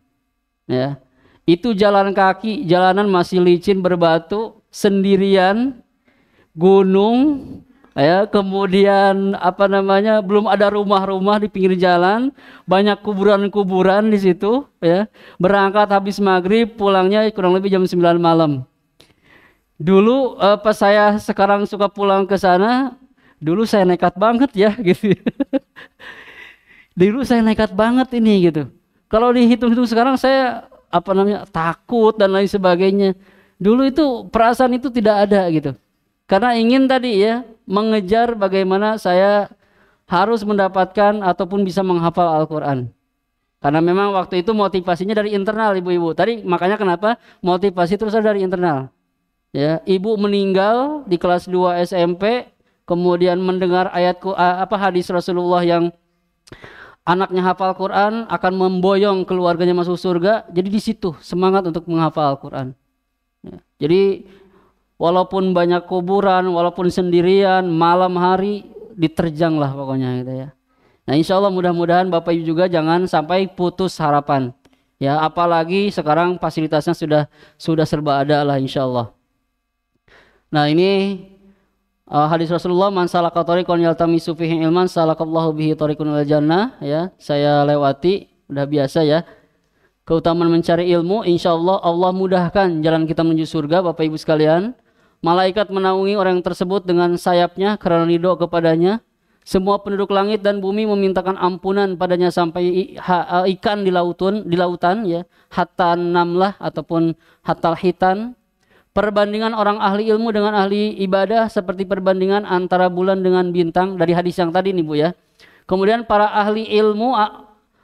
Ya. Itu jalan kaki, jalanan masih licin berbatu, sendirian, gunung, ya, kemudian belum ada rumah-rumah di pinggir jalan, banyak kuburan-kuburan di situ, ya. Berangkat habis maghrib, pulangnya kurang lebih jam 9 malam. Dulu pas saya sekarang suka pulang ke sana, dulu saya nekat banget, ya, gitu. Dulu saya nekat banget ini, gitu. Kalau dihitung-hitung sekarang saya takut dan lain sebagainya. Dulu itu perasaan itu tidak ada, gitu. Karena ingin tadi, ya, mengejar bagaimana saya harus mendapatkan ataupun bisa menghafal Al-Quran. Karena memang waktu itu motivasinya dari internal, ibu-ibu. Tadi makanya kenapa motivasi terus dari internal. Ya, ibu meninggal di kelas 2 SMP, kemudian mendengar hadis Rasulullah yang anaknya hafal Quran akan memboyong keluarganya masuk surga. Jadi di situ semangat untuk menghafal Quran. Ya. Jadi walaupun banyak kuburan, walaupun sendirian, malam hari diterjang lah pokoknya gitu ya. Nah insya Allah mudah-mudahan Bapak Ibu juga jangan sampai putus harapan. Ya apalagi sekarang fasilitasnya sudah serba ada lah insya Allah. Nah ini hadis Rasulullah, man salaka thariqan yaltamisu fihi ilman salakallahu bihi thariqan ilal jannah, ya. Saya lewati, udah biasa ya. Keutamaan mencari ilmu, insyaallah Allah mudahkan jalan kita menuju surga, Bapak Ibu sekalian. Malaikat menaungi orang tersebut dengan sayapnya karena ridho kepadanya. Semua penduduk langit dan bumi memintakan ampunan padanya sampai ikan di lautan ya, hatta namlah ataupun hatal hitan. Perbandingan orang ahli ilmu dengan ahli ibadah seperti perbandingan antara bulan dengan bintang, dari hadis yang tadi nih Bu ya. Kemudian para ahli ilmu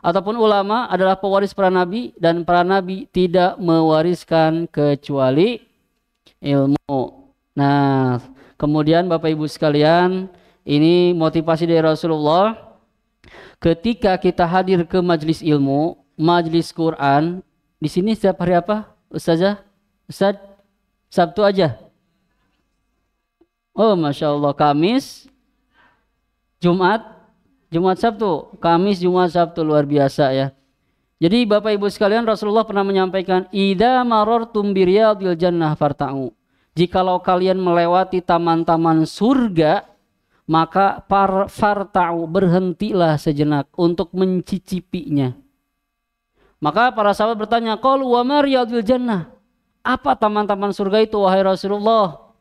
ataupun ulama adalah pewaris para nabi, dan para nabi tidak mewariskan kecuali ilmu. Nah, kemudian Bapak Ibu sekalian, ini motivasi dari Rasulullah. Ketika kita hadir ke majelis ilmu, majelis Quran, di sini setiap hari apa? Ustazah? Ustaz? Sabtu aja? Oh Masya Allah, Kamis, Jumat, Sabtu, Kamis, Jumat, Sabtu, luar biasa ya. Jadi Bapak Ibu sekalian, Rasulullah pernah menyampaikan, idza marartum biriyadil jannah farta'u. Jikalau kalian melewati taman-taman surga, maka farta'u, berhentilah sejenak untuk mencicipinya. Maka para sahabat bertanya, qalu wa ma riyadil jannah? Apa taman-taman surga itu wahai Rasulullah?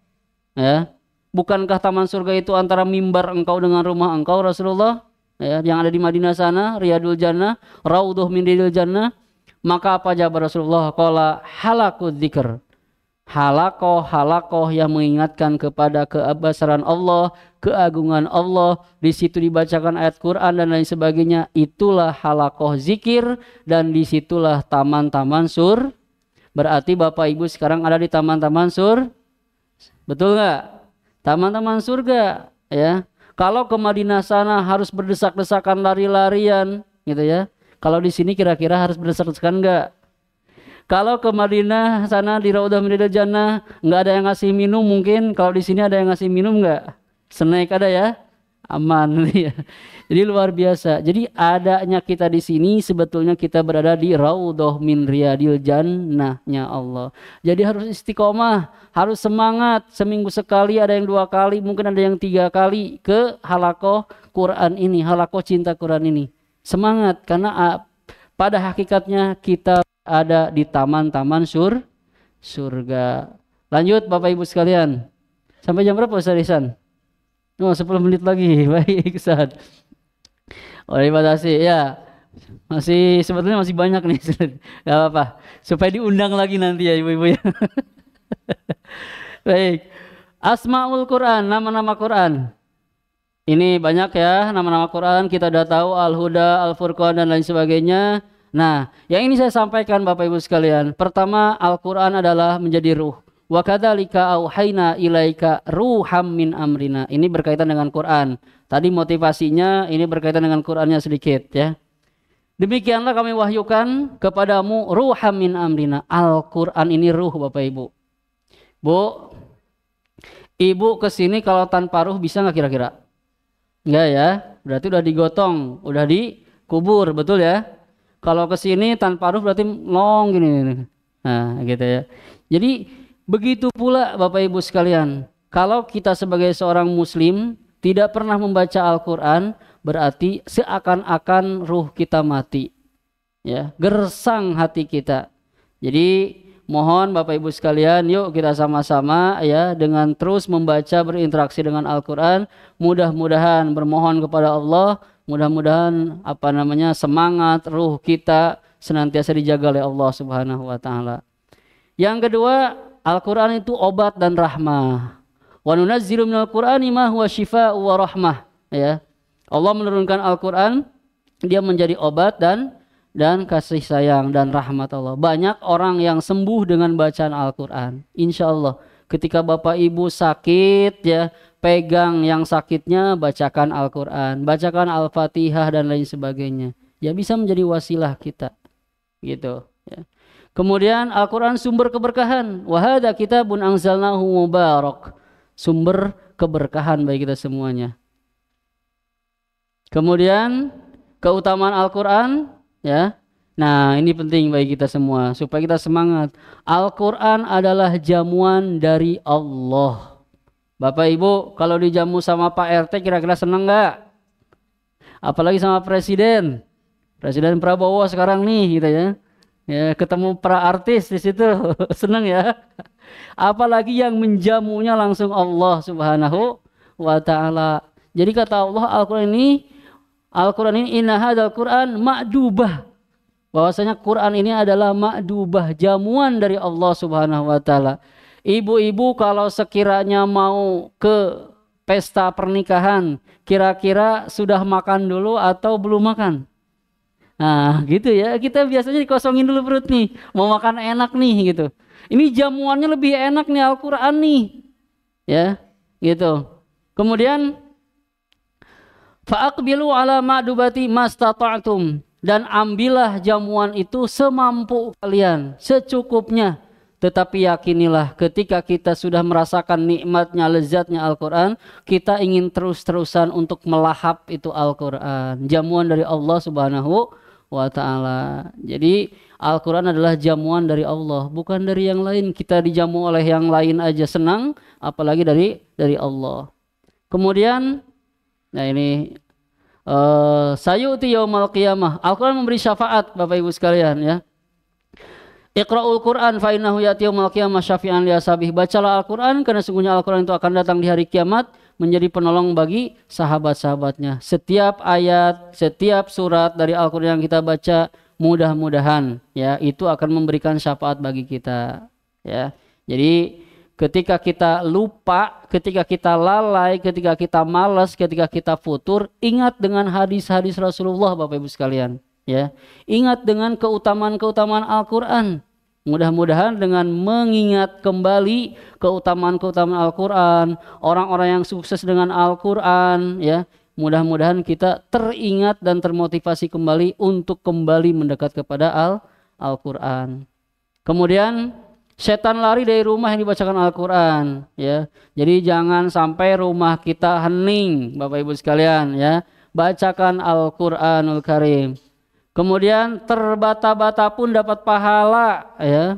Ya, bukankah taman surga itu antara mimbar engkau dengan rumah engkau Rasulullah? Ya, yang ada di Madinah sana, Riyadul Jannah, Raudhuh min Riyadil Jannah. Maka apa jawab Rasulullah? Qala halakud dzikr. Halakoh yang mengingatkan kepada kebesaran Allah, keagungan Allah. Di situ dibacakan ayat Quran dan lain sebagainya. Itulah halakoh zikir, dan disitulah taman-taman surga. Berarti Bapak Ibu sekarang ada di taman-taman betul nggak? Taman-taman surga, ya. Kalau ke Madinah sana harus berdesak-desakan, lari-larian, gitu ya. Kalau di sini kira-kira harus berdesak-desakan nggak? Kalau ke Madinah sana di Raudhah min Riyadil Jannah nggak ada yang ngasih minum mungkin. Kalau di sini ada yang ngasih minum nggak? Snack ada ya? Aman ya. Jadi luar biasa. Jadi adanya kita di sini sebetulnya kita berada di Raudhah min Riyadil Jannahnya Allah. Jadi harus istiqomah, harus semangat. Seminggu sekali, ada yang 2 kali, mungkin ada yang 3 kali ke halakoh Quran ini, halakoh cinta Quran ini. Semangat, karena pada hakikatnya kita ada di taman-taman surga. Lanjut Bapak Ibu sekalian. Sampai jam berapa Ustaz Ihsan? Oh, 10 menit lagi. Baik Ustaz. Terima kasih ya. Sebetulnya masih banyak nih. Gak apa-apa. Supaya diundang lagi nanti ya ibu-ibu ya. Baik. Asmaul Quran, nama-nama Quran. Ini banyak ya nama-nama Quran. Kita udah tahu Al-Huda, Al-Furqan dan lain sebagainya. Nah, yang ini saya sampaikan Bapak Ibu sekalian. Pertama, Al-Quran adalah menjadi ruh. Wa kadzalika auhayna ilaika ruham min amrina. Ini berkaitan dengan Quran. Tadi motivasinya ini berkaitan dengan Qurannya sedikit ya. Demikianlah kami wahyukan kepadamu ruham min amrina. Al-Quran ini ruh Bapak Ibu. Bu, Ibu kesini kalau tanpa ruh bisa nggak kira-kira? Enggak ya, berarti udah digotong, udah dikubur, betul ya? Kalau kesini tanpa ruh berarti long gini. Nah gitu ya. Jadi begitu pula Bapak Ibu sekalian, kalau kita sebagai seorang muslim tidak pernah membaca Al-Quran, berarti seakan-akan ruh kita mati. Ya, gersang hati kita. Jadi mohon Bapak Ibu sekalian, yuk kita sama-sama ya dengan terus membaca, berinteraksi dengan Al-Quran. Mudah-mudahan bermohon kepada Allah, mudah-mudahan semangat ruh kita senantiasa dijaga oleh Allah Subhanahu wa taala. Yang kedua, Al-Quran itu obat dan rahmah. Wa nunazzilu minal Qur'ani ma huwa syifaa'u wa rahmah. Ya. Allah menurunkan Al-Quran, dia menjadi obat dan kasih sayang dan rahmat Allah. Banyak orang yang sembuh dengan bacaan Al-Quran. Insya Allah. Ketika Bapak Ibu sakit ya, pegang yang sakitnya, bacakan Al-Quran, bacakan Al-Fatihah dan lain sebagainya. Ya bisa menjadi wasilah kita gitu ya. Kemudian Al-Quran sumber keberkahan. Wa hadza kitabun anzalnahu mubarak. Sumber keberkahan bagi kita semuanya. Kemudian keutamaan Al-Quran ya. Nah ini penting bagi kita semua supaya kita semangat. Al-Quran adalah jamuan dari Allah. Bapak Ibu kalau dijamu sama Pak RT kira-kira senang nggak? Apalagi sama Presiden Prabowo sekarang nih gitu ya. Ya, ketemu para artis di situ senang ya. Apalagi yang menjamunya langsung Allah Subhanahu wa taala. Jadi kata Allah Al-Quran ini inna hadzal Quran ma'dubah. Bahwasanya Quran ini adalah ma'dubah, jamuan dari Allah Subhanahu wa taala. Ibu-ibu kalau sekiranya mau ke pesta pernikahan, kira-kira sudah makan dulu atau belum makan? Nah gitu ya, kita biasanya dikosongin dulu perut nih, mau makan enak nih gitu. Ini jamuannya lebih enak nih Al-Quran nih, ya gitu. Kemudian fa'aqbilu ala ma'dubati mastata'tum, dan ambillah jamuan itu semampu kalian, secukupnya. Tetapi yakinilah ketika kita sudah merasakan nikmatnya, lezatnya Al-Quran, kita ingin terus-terusan untuk melahap itu Al-Quran, jamuan dari Allah Subhanahu wa ta'ala. Jadi Al-Quran adalah jamuan dari Allah, bukan dari yang lain. Kita dijamu oleh yang lain aja senang, apalagi dari Allah. Kemudian nah ini sayu'ti yaumal qiyamah. Al-Quran memberi syafaat Bapak Ibu sekalian ya. Iqra'ul Quran fa innahu ya'ti yaumal qiyamah syafi'an li ashabihi. Bacalah Al-Quran karena sungguhnya Al-Quran itu akan datang di hari kiamat menjadi penolong bagi sahabat-sahabatnya. Setiap ayat, setiap surat dari Al-Quran yang kita baca, mudah-mudahan ya itu akan memberikan syafaat bagi kita ya. Jadi ketika kita lupa, ketika kita lalai, ketika kita malas, ketika kita futur, ingat dengan hadis-hadis Rasulullah Bapak Ibu sekalian ya. Ingat dengan keutamaan-keutamaan Al-Quran. Mudah-mudahan dengan mengingat kembali keutamaan-keutamaan Al-Quran, orang-orang yang sukses dengan Al-Quran ya, mudah-mudahan kita teringat dan termotivasi kembali untuk kembali mendekat kepada Al-Quran. Kemudian setan lari dari rumah yang dibacakan Al-Quran ya. Jadi jangan sampai rumah kita hening Bapak Ibu sekalian ya. Bacakan Al-Quranul Karim. Kemudian terbata-bata pun dapat pahala ya.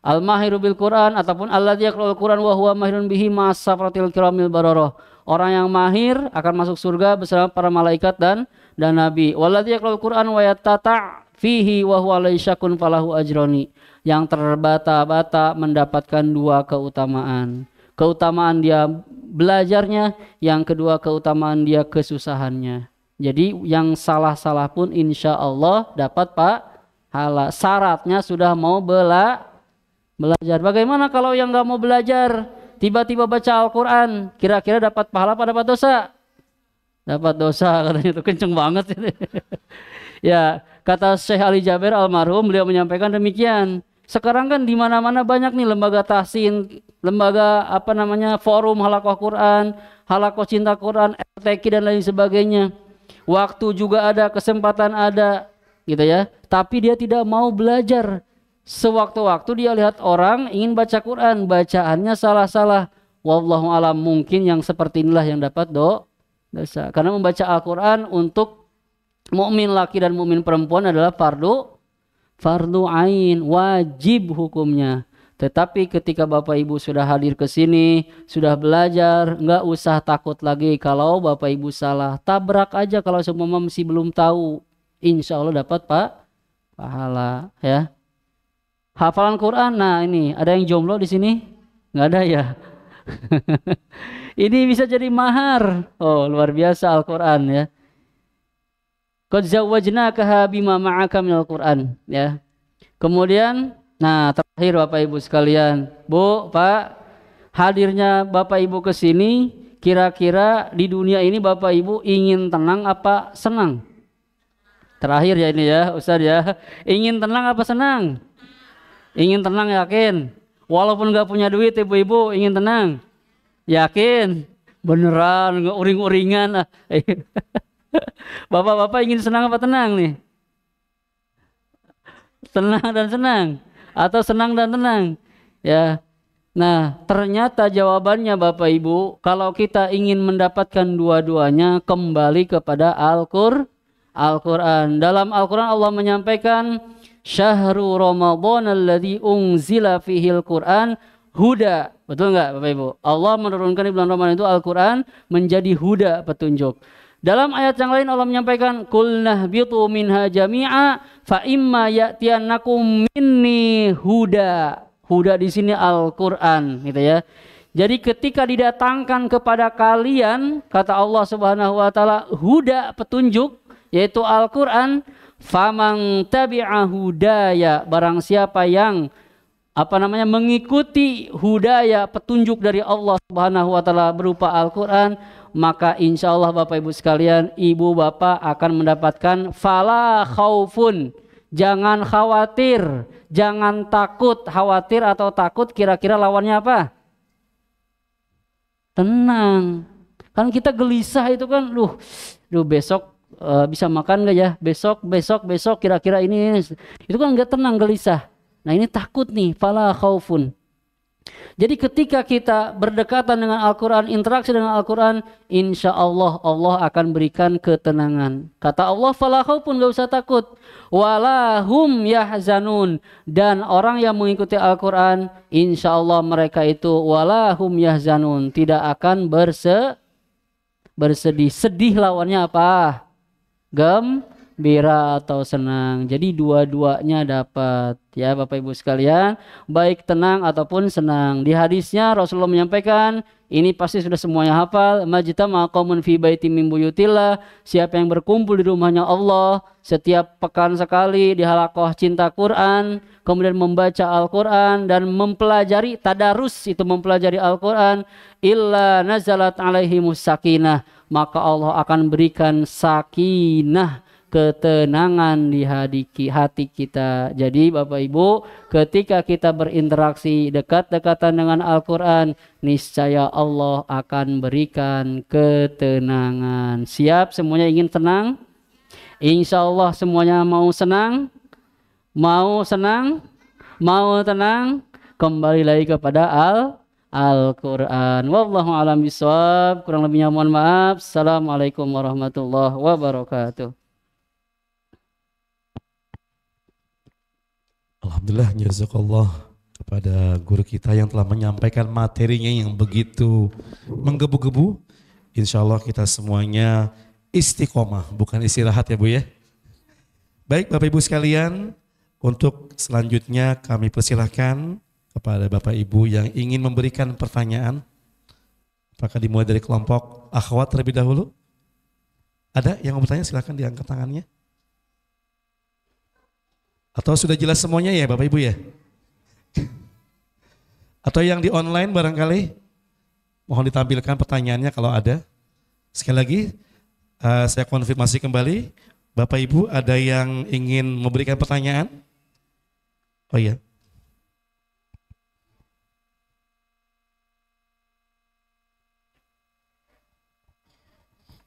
Al-mahiru bil Quran ataupun alladzi yaqra'ul Quran wa huwa mahirun bihi ma'asafratil kiramil bararah. Orang yang mahir akan masuk surga bersama para malaikat dan nabi. Walladzi yaqra'ul Quran wa yattata' fihi wa huwa laysakun falahu ajroni. Yang terbata-bata mendapatkan dua keutamaan. Keutamaan dia belajarnya, yang kedua keutamaan dia kesusahannya. Jadi yang salah-salah pun insya Allah dapat pahala. Syaratnya sudah mau belajar. Bagaimana kalau yang nggak mau belajar, tiba-tiba baca Al-Quran, kira-kira dapat pahala apa dapat dosa? Dapat dosa katanya, itu kenceng banget. Ya, kata Syekh Ali Jaber almarhum, beliau menyampaikan demikian. Sekarang kan di mana-mana banyak nih lembaga tahsin, lembaga forum halakoh Quran, halakoh cinta Quran, RTQ dan lain sebagainya. Waktu juga ada, kesempatan ada, gitu ya. Tapi dia tidak mau belajar. Sewaktu-waktu dia lihat orang ingin baca Quran, bacaannya salah-salah. Wallahu alam, mungkin yang seperti inilah yang dapat dosa. Karena membaca Al-Quran untuk mukmin laki dan mukmin perempuan adalah fardu ain, wajib hukumnya. Tetapi ketika Bapak Ibu sudah hadir ke sini, sudah belajar, nggak usah takut lagi kalau Bapak Ibu salah. Tabrak aja kalau semua masih belum tahu. Insya Allah dapat pahala ya. Hafalan Quran, nah ini ada yang jomblo di sini? Nggak ada ya? Ini bisa jadi mahar. Oh luar biasa Al-Quran ya. Qad zawwajnakaha bima ma'aka minal Quran ya. Kemudian nah terakhir Bapak Ibu sekalian, Bu, Pak, hadirnya Bapak Ibu ke sini, kira-kira di dunia ini Bapak Ibu ingin tenang apa senang? Terakhir ya ini ya Ustaz ya, ingin tenang apa senang? Ingin tenang yakin? Walaupun nggak punya duit, ibu-ibu ingin tenang. Yakin? Beneran, nggak uring-uringan lah. Bapak-bapak ingin senang apa tenang nih? Tenang dan senang. Atau senang dan tenang? Ya. Nah, ternyata jawabannya Bapak Ibu, kalau kita ingin mendapatkan dua-duanya, kembali kepada Al-Quran. Dalam Al-Quran Allah menyampaikan, Syahrul Ramadan alladzi unzila fihil Quran huda. Betul nggak Bapak Ibu? Allah menurunkan di bulan Ramadan itu Al-Quran menjadi huda, petunjuk. Dalam ayat yang lain Allah menyampaikan, Qul nahbitu minha jami'a fa imma ya'tiyannakum minni huda. Huda di sini Al-Quran, gitu ya. Jadi ketika didatangkan kepada kalian, kata Allah Subhanahu wa taala, huda, petunjuk, yaitu Al-Quran, famang tabi'a hudaya, barang siapa yang mengikuti hudaya, petunjuk dari Allah Subhanahu wa taala berupa Al-Quran, maka insya Allah Bapak Ibu sekalian, ibu bapak akan mendapatkan fala khaufun. Jangan khawatir, jangan takut. Khawatir atau takut kira-kira lawannya apa? Tenang. Kan kita gelisah itu kan, besok bisa makan gak ya? Besok kira-kira ini. Itu kan nggak tenang, gelisah. Nah ini takut nih, fala khaufun. Jadi ketika kita berdekatan dengan Al-Quran, interaksi dengan Al-Quran, insya Allah Allah akan berikan ketenangan. Kata Allah, fala khaufun, gak usah takut. Walahum yahzanun. Dan orang yang mengikuti Al-Quran, insya Allah mereka itu walahum yahzanun, tidak akan bersedih. Sedih lawannya apa? Gembira atau senang. Jadi dua-duanya dapat, ya Bapak Ibu sekalian, baik tenang ataupun senang. Di hadisnya Rasulullah menyampaikan, ini pasti sudah semuanya hafal, majtama qaumun fi baitin min buyutillah, siapa yang berkumpul di rumahnya Allah setiap pekan sekali di halaqah cinta Quran, kemudian membaca Al-Quran dan mempelajari tadarus, itu mempelajari Al-Quran, illa nazalat alaihimus sakinah, maka Allah akan berikan sakinah, ketenangan di hati kita. Jadi Bapak Ibu, ketika kita berinteraksi dekat-dekatan dengan Al-Quran, niscaya Allah akan berikan ketenangan. Siap semuanya ingin tenang? Insya Allah semuanya mau senang? Mau senang? Mau tenang? Kembali lagi kepada Al-Quran. Wallahu a'lam bishawab. Kurang lebihnya mohon maaf. Assalamualaikum warahmatullahi wabarakatuh. Alhamdulillah, jazakallah kepada guru kita yang telah menyampaikan materinya yang begitu menggebu-gebu. Insya Allah kita semuanya istiqomah, bukan istirahat ya Bu ya. Baik Bapak Ibu sekalian, untuk selanjutnya kami persilahkan kepada Bapak Ibu yang ingin memberikan pertanyaan. Apakah dimulai dari kelompok akhwat terlebih dahulu? Ada yang mau bertanya, silakan diangkat tangannya. Atau sudah jelas semuanya ya Bapak Ibu ya? Atau yang di online barangkali? Mohon ditampilkan pertanyaannya kalau ada. Sekali lagi saya konfirmasi kembali. Bapak Ibu ada yang ingin memberikan pertanyaan? Oh iya.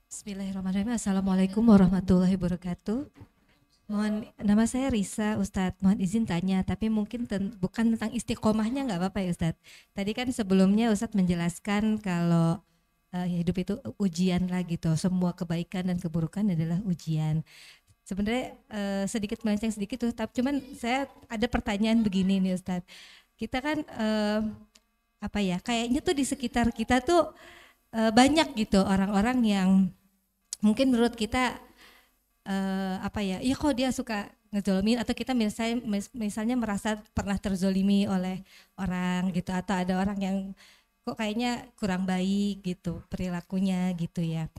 Bismillahirrahmanirrahim. Assalamualaikum warahmatullahi wabarakatuh. Nama saya Risa, Ustadz. Mohon izin tanya, tapi mungkin bukan tentang istiqomahnya, nggak apa-apa ya Ustadz. Tadi kan sebelumnya Ustadz menjelaskan kalau hidup itu ujian lah gitu. Semua kebaikan dan keburukan adalah ujian. Sebenarnya sedikit melenceng sedikit tuh, tapi cuman saya ada pertanyaan begini nih Ustadz. Kita kan kayaknya tuh di sekitar kita tuh banyak gitu orang-orang yang mungkin menurut kita ya kok dia suka ngezolimin, atau kita misalnya merasa pernah terzolimi oleh orang gitu, atau ada orang yang kok kayaknya kurang baik gitu perilakunya gitu ya.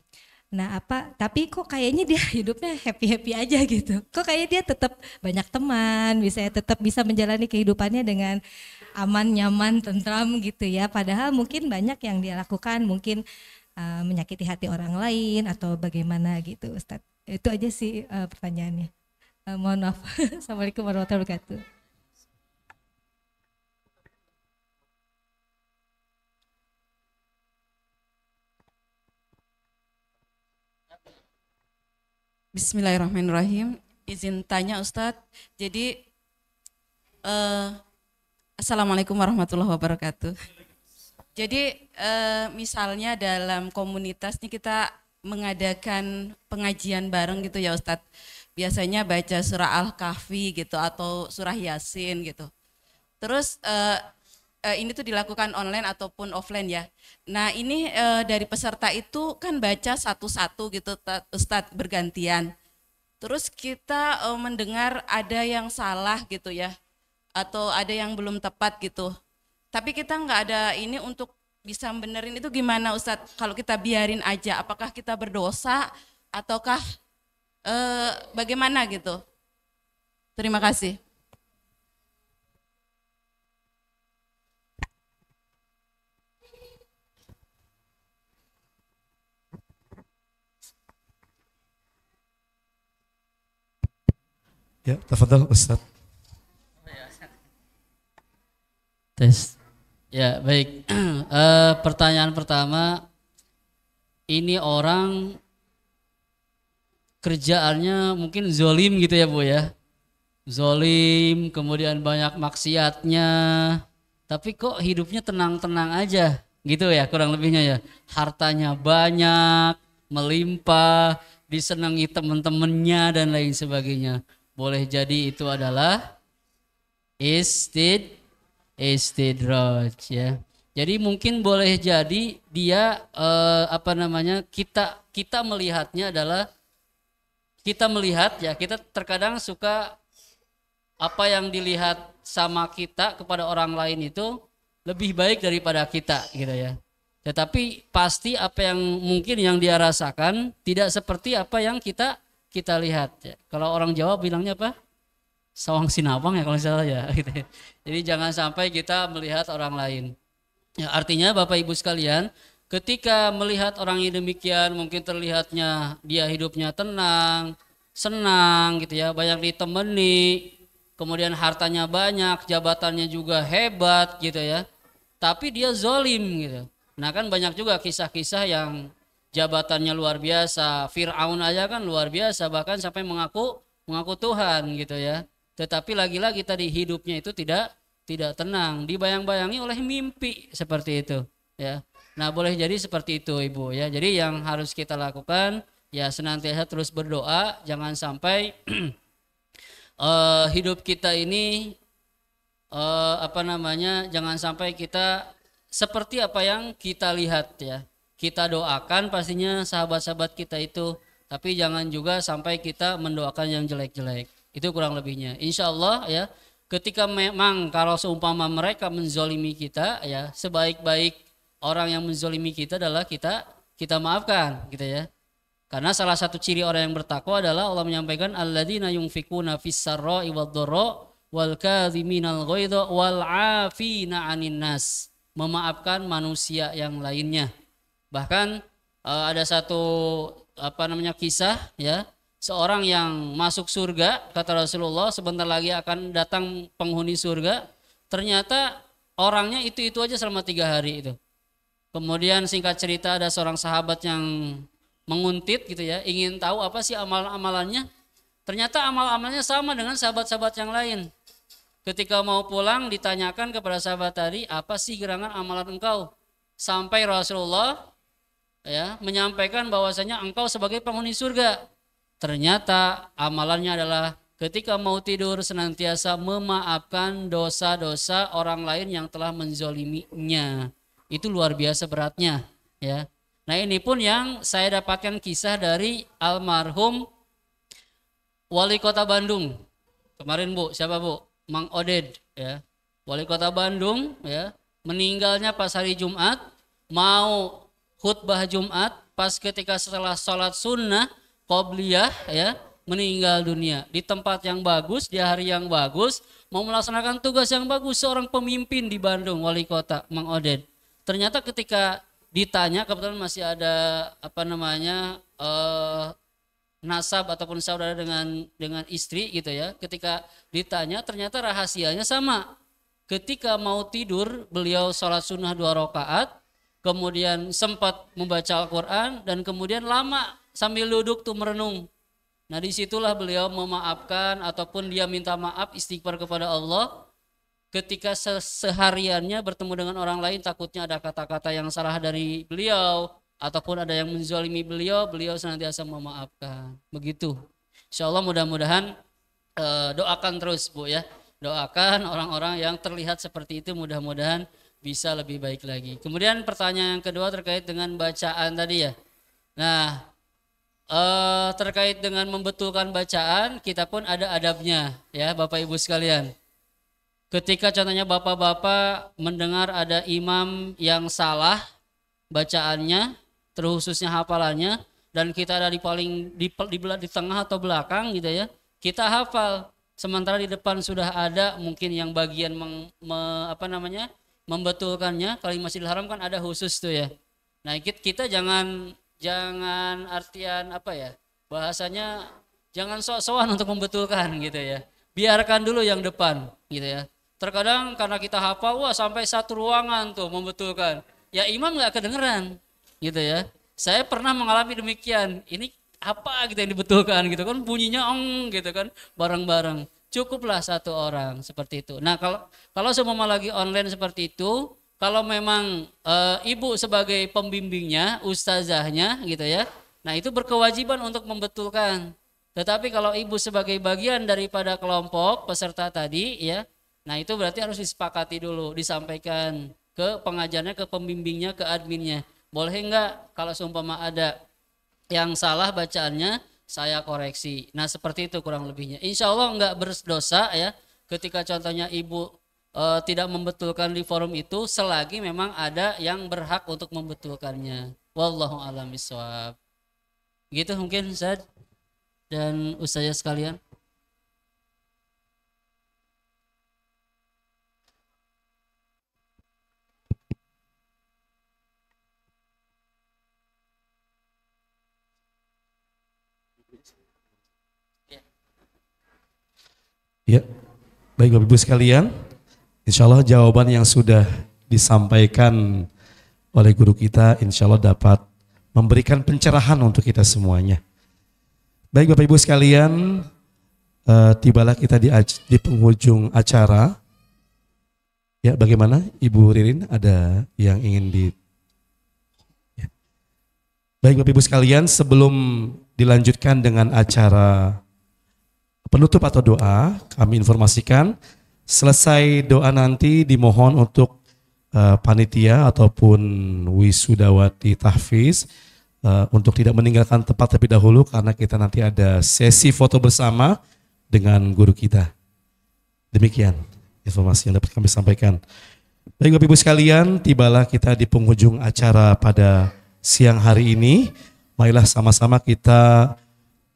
Nah tapi kok kayaknya dia hidupnya happy aja gitu, kok kayaknya dia tetap banyak teman, tetap bisa menjalani kehidupannya dengan aman, nyaman, tentram gitu ya, padahal mungkin banyak yang dia lakukan mungkin menyakiti hati orang lain atau bagaimana gitu Ustadz. Itu aja sih pertanyaannya. Mohon maaf. Assalamualaikum warahmatullahi wabarakatuh. Bismillahirrahmanirrahim. Izin tanya Ustadz. Jadi Assalamualaikum warahmatullahi wabarakatuh. Jadi misalnya dalam komunitas nih kita mengadakan pengajian bareng gitu ya Ustadz. Biasanya baca surah Al-Kahfi gitu atau surah Yasin gitu. Terus ini tuh dilakukan online ataupun offline ya. Nah ini dari peserta itu kan baca satu-satu gitu Ustadz bergantian. Terus kita mendengar ada yang salah gitu ya. Atau ada yang belum tepat gitu. Tapi kita nggak ada ini untuk bisa benerin itu gimana Ustadz? Kalau kita biarin aja, apakah kita berdosa ataukah bagaimana gitu? Terima kasih. Ya, tafadhal Ustaz. Tes. Ya, baik. Pertanyaan pertama, ini orang kerjaannya mungkin zolim gitu ya Bu ya. Zolim, kemudian banyak maksiatnya, tapi kok hidupnya tenang-tenang aja gitu ya kurang lebihnya ya. Hartanya banyak, melimpah, disenangi teman-temannya dan lain sebagainya. Boleh jadi itu adalah istidraj ya. Jadi mungkin boleh jadi dia kita melihatnya adalah kita melihat ya, kita terkadang suka apa yang dilihat sama kita kepada orang lain itu lebih baik daripada kita gitu ya. Tetapi pasti apa yang mungkin yang dia rasakan tidak seperti apa yang kita lihat ya. Kalau orang Jawa bilangnya apa? Sawang sinawang ya kalau salah ya gitu ya. Jadi jangan sampai kita melihat orang lain. Ya, artinya Bapak Ibu sekalian, ketika melihat orang yang demikian mungkin terlihatnya dia hidupnya tenang, senang gitu ya, banyak ditemani, kemudian hartanya banyak, jabatannya juga hebat gitu ya. Tapi dia zolim gitu. Nah kan banyak juga kisah-kisah yang jabatannya luar biasa. Fir'aun aja kan luar biasa, bahkan sampai mengaku Tuhan gitu ya. Tetapi lagi-lagi tadi hidupnya itu tidak tenang, dibayang-bayangi oleh mimpi seperti itu ya. Nah boleh jadi seperti itu Ibu ya. Jadi yang harus kita lakukan ya senantiasa terus berdoa, jangan sampai hidup kita ini jangan sampai kita seperti apa yang kita lihat ya. Kita doakan pastinya sahabat-sahabat kita itu, tapi jangan juga sampai kita mendoakan yang jelek-jelek. Itu kurang lebihnya. Insya Allah ya, ketika memang kalau seumpama mereka menzolimi kita ya, sebaik-baik orang yang menzolimi kita adalah kita maafkan gitu ya. Karena salah satu ciri orang yang bertakwa adalah Allah menyampaikan alladzina yunfikuna fis-sarra'i wad-dharra wal kadhiminal ghaidha wal 'afina 'anin nas. Memaafkan manusia yang lainnya. Bahkan ada satu kisah ya, seorang yang masuk surga, kata Rasulullah sebentar lagi akan datang penghuni surga, ternyata orangnya itu aja selama 3 hari itu. Kemudian singkat cerita ada seorang sahabat yang menguntit gitu ya, ingin tahu apa sih amalan-amalannya. Ternyata amal-amalnya sama dengan sahabat-sahabat yang lain. Ketika mau pulang ditanyakan kepada sahabat tadi, apa sih gerangan amalan engkau? Sampai Rasulullah ya menyampaikan bahwasanya engkau sebagai penghuni surga. Ternyata amalannya adalah ketika mau tidur senantiasa memaafkan dosa-dosa orang lain yang telah menzoliminya. Itu luar biasa beratnya ya. Nah ini pun yang saya dapatkan kisah dari almarhum Wali Kota Bandung. Kemarin Bu, siapa Bu? Mang Oded ya. Wali Kota Bandung ya, meninggalnya pas hari Jumat, mau khutbah Jumat, pas ketika setelah sholat sunnah qobliyah ya, meninggal dunia di tempat yang bagus, di hari yang bagus, mau melaksanakan tugas yang bagus, seorang pemimpin di Bandung, Wali Kota Mang Oded. Ternyata ketika ditanya, kebetulan masih ada nasab ataupun saudara dengan istri gitu ya. Ketika ditanya ternyata rahasianya sama. Ketika mau tidur beliau sholat sunnah 2 rakaat, kemudian sempat membaca Al-Quran dan kemudian lama sambil duduk tuh merenung. Nah disitulah beliau memaafkan ataupun dia minta maaf istighfar kepada Allah ketika sehariannya bertemu dengan orang lain takutnya ada kata-kata yang salah dari beliau ataupun ada yang menzalimi beliau, beliau senantiasa memaafkan. Begitu. Insya Allah mudah-mudahan doakan terus Bu ya. Doakan orang-orang yang terlihat seperti itu mudah-mudahan bisa lebih baik lagi. Kemudian pertanyaan yang kedua terkait dengan bacaan tadi ya. Nah terkait dengan membetulkan bacaan kita pun ada adabnya ya Bapak Ibu sekalian. Ketika contohnya bapak-bapak mendengar ada imam yang salah bacaannya, terkhususnya hafalannya, dan kita ada di tengah atau belakang gitu ya, kita hafal. Sementara di depan sudah ada mungkin yang bagian membetulkannya. Kalau di Masjidil Haram kan ada khusus tuh ya. Nah kita jangan artian bahasanya jangan sok-sokan untuk membetulkan gitu ya. Biarkan dulu yang depan gitu ya. Terkadang karena kita hafal, sampai satu ruangan tuh membetulkan. Ya imam nggak kedengeran, gitu ya. Saya pernah mengalami demikian. Ini apa gitu yang dibetulkan gitu kan, bunyinya gitu kan, bareng-bareng. Cukuplah satu orang seperti itu. Nah kalau semua lagi online seperti itu, kalau memang ibu sebagai pembimbingnya, ustazahnya gitu ya, nah itu berkewajiban untuk membetulkan. Tetapi kalau ibu sebagai bagian daripada kelompok peserta tadi ya, nah itu berarti harus disepakati dulu, disampaikan ke pengajarnya, ke pembimbingnya, ke adminnya. Boleh enggak kalau seumpama ada yang salah bacaannya, saya koreksi. Nah seperti itu kurang lebihnya. Insya Allah enggak berdosa ya ketika contohnya ibu tidak membetulkan di forum itu selagi memang ada yang berhak untuk membetulkannya. Wallahu a'lam bishawab. Gitu mungkin Ustaz dan ustazah sekalian. Ya, baik Bapak Ibu sekalian, insya Allah jawaban yang sudah disampaikan oleh guru kita insya Allah dapat memberikan pencerahan untuk kita semuanya. Baik Bapak Ibu sekalian, tibalah kita di penghujung acara. Ya, bagaimana Ibu Ririn, ada yang ingin ya. Baik Bapak Ibu sekalian, sebelum dilanjutkan dengan acara penutup atau doa, kami informasikan selesai doa nanti dimohon untuk panitia ataupun wisudawati tahfiz untuk tidak meninggalkan tempat terlebih dahulu karena kita nanti ada sesi foto bersama dengan guru kita. Demikian informasi yang dapat kami sampaikan. Baik Bapak Ibu sekalian, tibalah kita di penghujung acara pada siang hari ini. Marilah sama-sama kita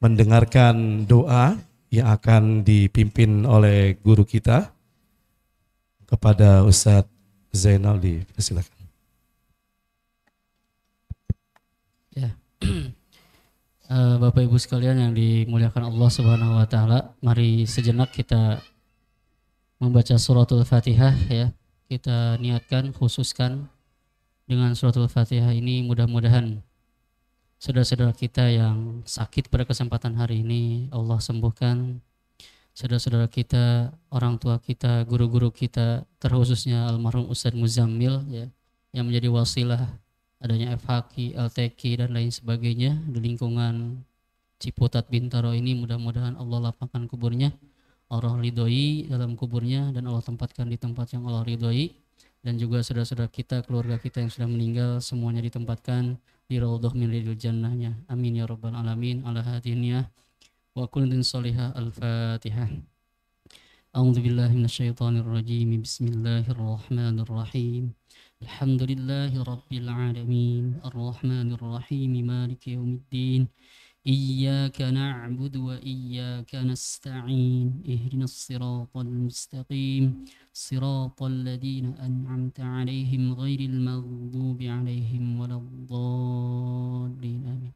mendengarkan doa yang akan dipimpin oleh guru kita kepada Ustadz Zainal. Silakan. Ya. Bapak Ibu sekalian yang dimuliakan Allah Subhanahu wa taala, mari sejenak kita membaca suratul Fatihah ya. Kita niatkan, khususkan dengan suratul Fatihah ini mudah-mudahan saudara-saudara kita yang sakit pada kesempatan hari ini Allah sembuhkan. Saudara-saudara kita, orang tua kita, guru-guru kita, terkhususnya almarhum Ustadz Muzammil ya, yang menjadi wasilah adanya FHQ, LTQ dan lain sebagainya di lingkungan Ciputat Bintaro ini. Mudah-mudahan Allah lapangkan kuburnya, Allah ridhoi dalam kuburnya, dan Allah tempatkan di tempat yang Allah ridhoi. Dan juga saudara-saudara kita, keluarga kita yang sudah meninggal, semuanya ditempatkan di raudhah min riyadil jannahnya. Amin ya rabbal alamin. Ala hadiniyah wa kullin salihah. Al-Fatihah. A'udzu billahi minasyaitonir rajim. Bismillahirrahmanirrahim. Alhamdulillahi rabbil alamin. Arrahmanir rahim. Maliki yaumiddin. Iyyaka na'budu wa iyyaka nasta'in. Ihdinas siratal mustaqim. Siratal ladzina an'amta 'alaihim ghairil maghdubi 'alaihim waladdallin. Amin.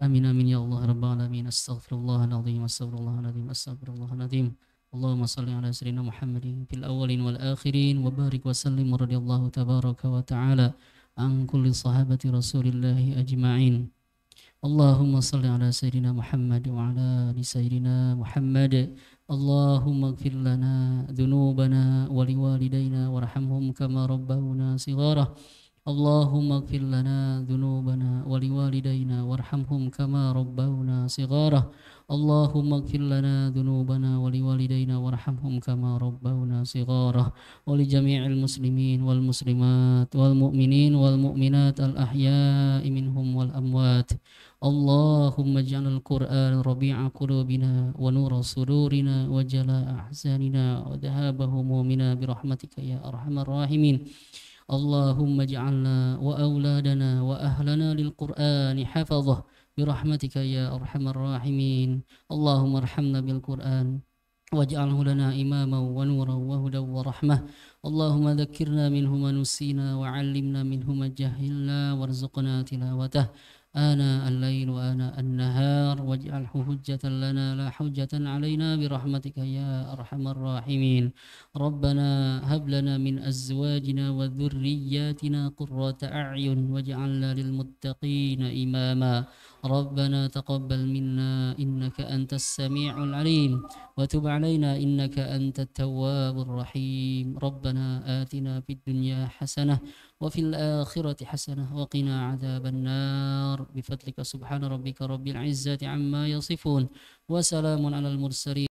Amin amin ya Allah rabbal alamin. Astaghfirullahaladzim. Astaghfirullahaladzim. Astaghfirullahaladzim. Allahumma salli ala sayyidina Muhammadin fil awwalin wal akhirin wa barik wa sallim wa radiyallahu tabaraka wa ta'ala an kulli sahabati Rasulillahi ajma'in. اللهم صل على سيدنا محمد وعلى آل سيدنا محمد. اللهم اغفر لنا ذنوبنا ولوالدينا وارحمهم كما ربونا صغارا. اللهم اغفر لنا ذنوبنا ولوالدينا وارحمهم كما ربونا صغارا. اللهم اغفر لنا ذنوبنا ولوالدينا وارحمهم كما ربونا صغارا. ولجميع المسلمين والمسلمات والمؤمنين والمؤمنات الأحياء منهم والأموات. اللهم اجعل القرآن ربيع قلوبنا ونور صدورنا وجلاء أحزاننا وذهاب همومنا برحمتك يا أرحم الراحمين. اللهم اجعلنا وأولادنا وأهلنا للقرآن حفظه برحمتك يا أرحم الراحمين. اللهم ارحمنا بالقرآن واجعله لنا إماما ونورا وهدى ورحمة. اللهم ذكرنا منه ما نسينا وعلمنا منه ما جهلنا وارزقنا تلاوته آناء الليل وآناء النهار واجعله حجة لنا لا حجة علينا برحمتك يا أرحم الراحمين. ربنا هب لنا من أزواجنا وذرياتنا قرة أعين واجعلنا للمتقين إماما. ربنا تقبل منا إنك أنت السميع العليم وتب علينا إنك أنت التواب الرحيم. ربنا آتنا في الدنيا حسنة وفي الآخرة حسنة وقنا عذاب النار بفضلك سبحان ربك رب العزة عما يصفون وسلام على المرسلين.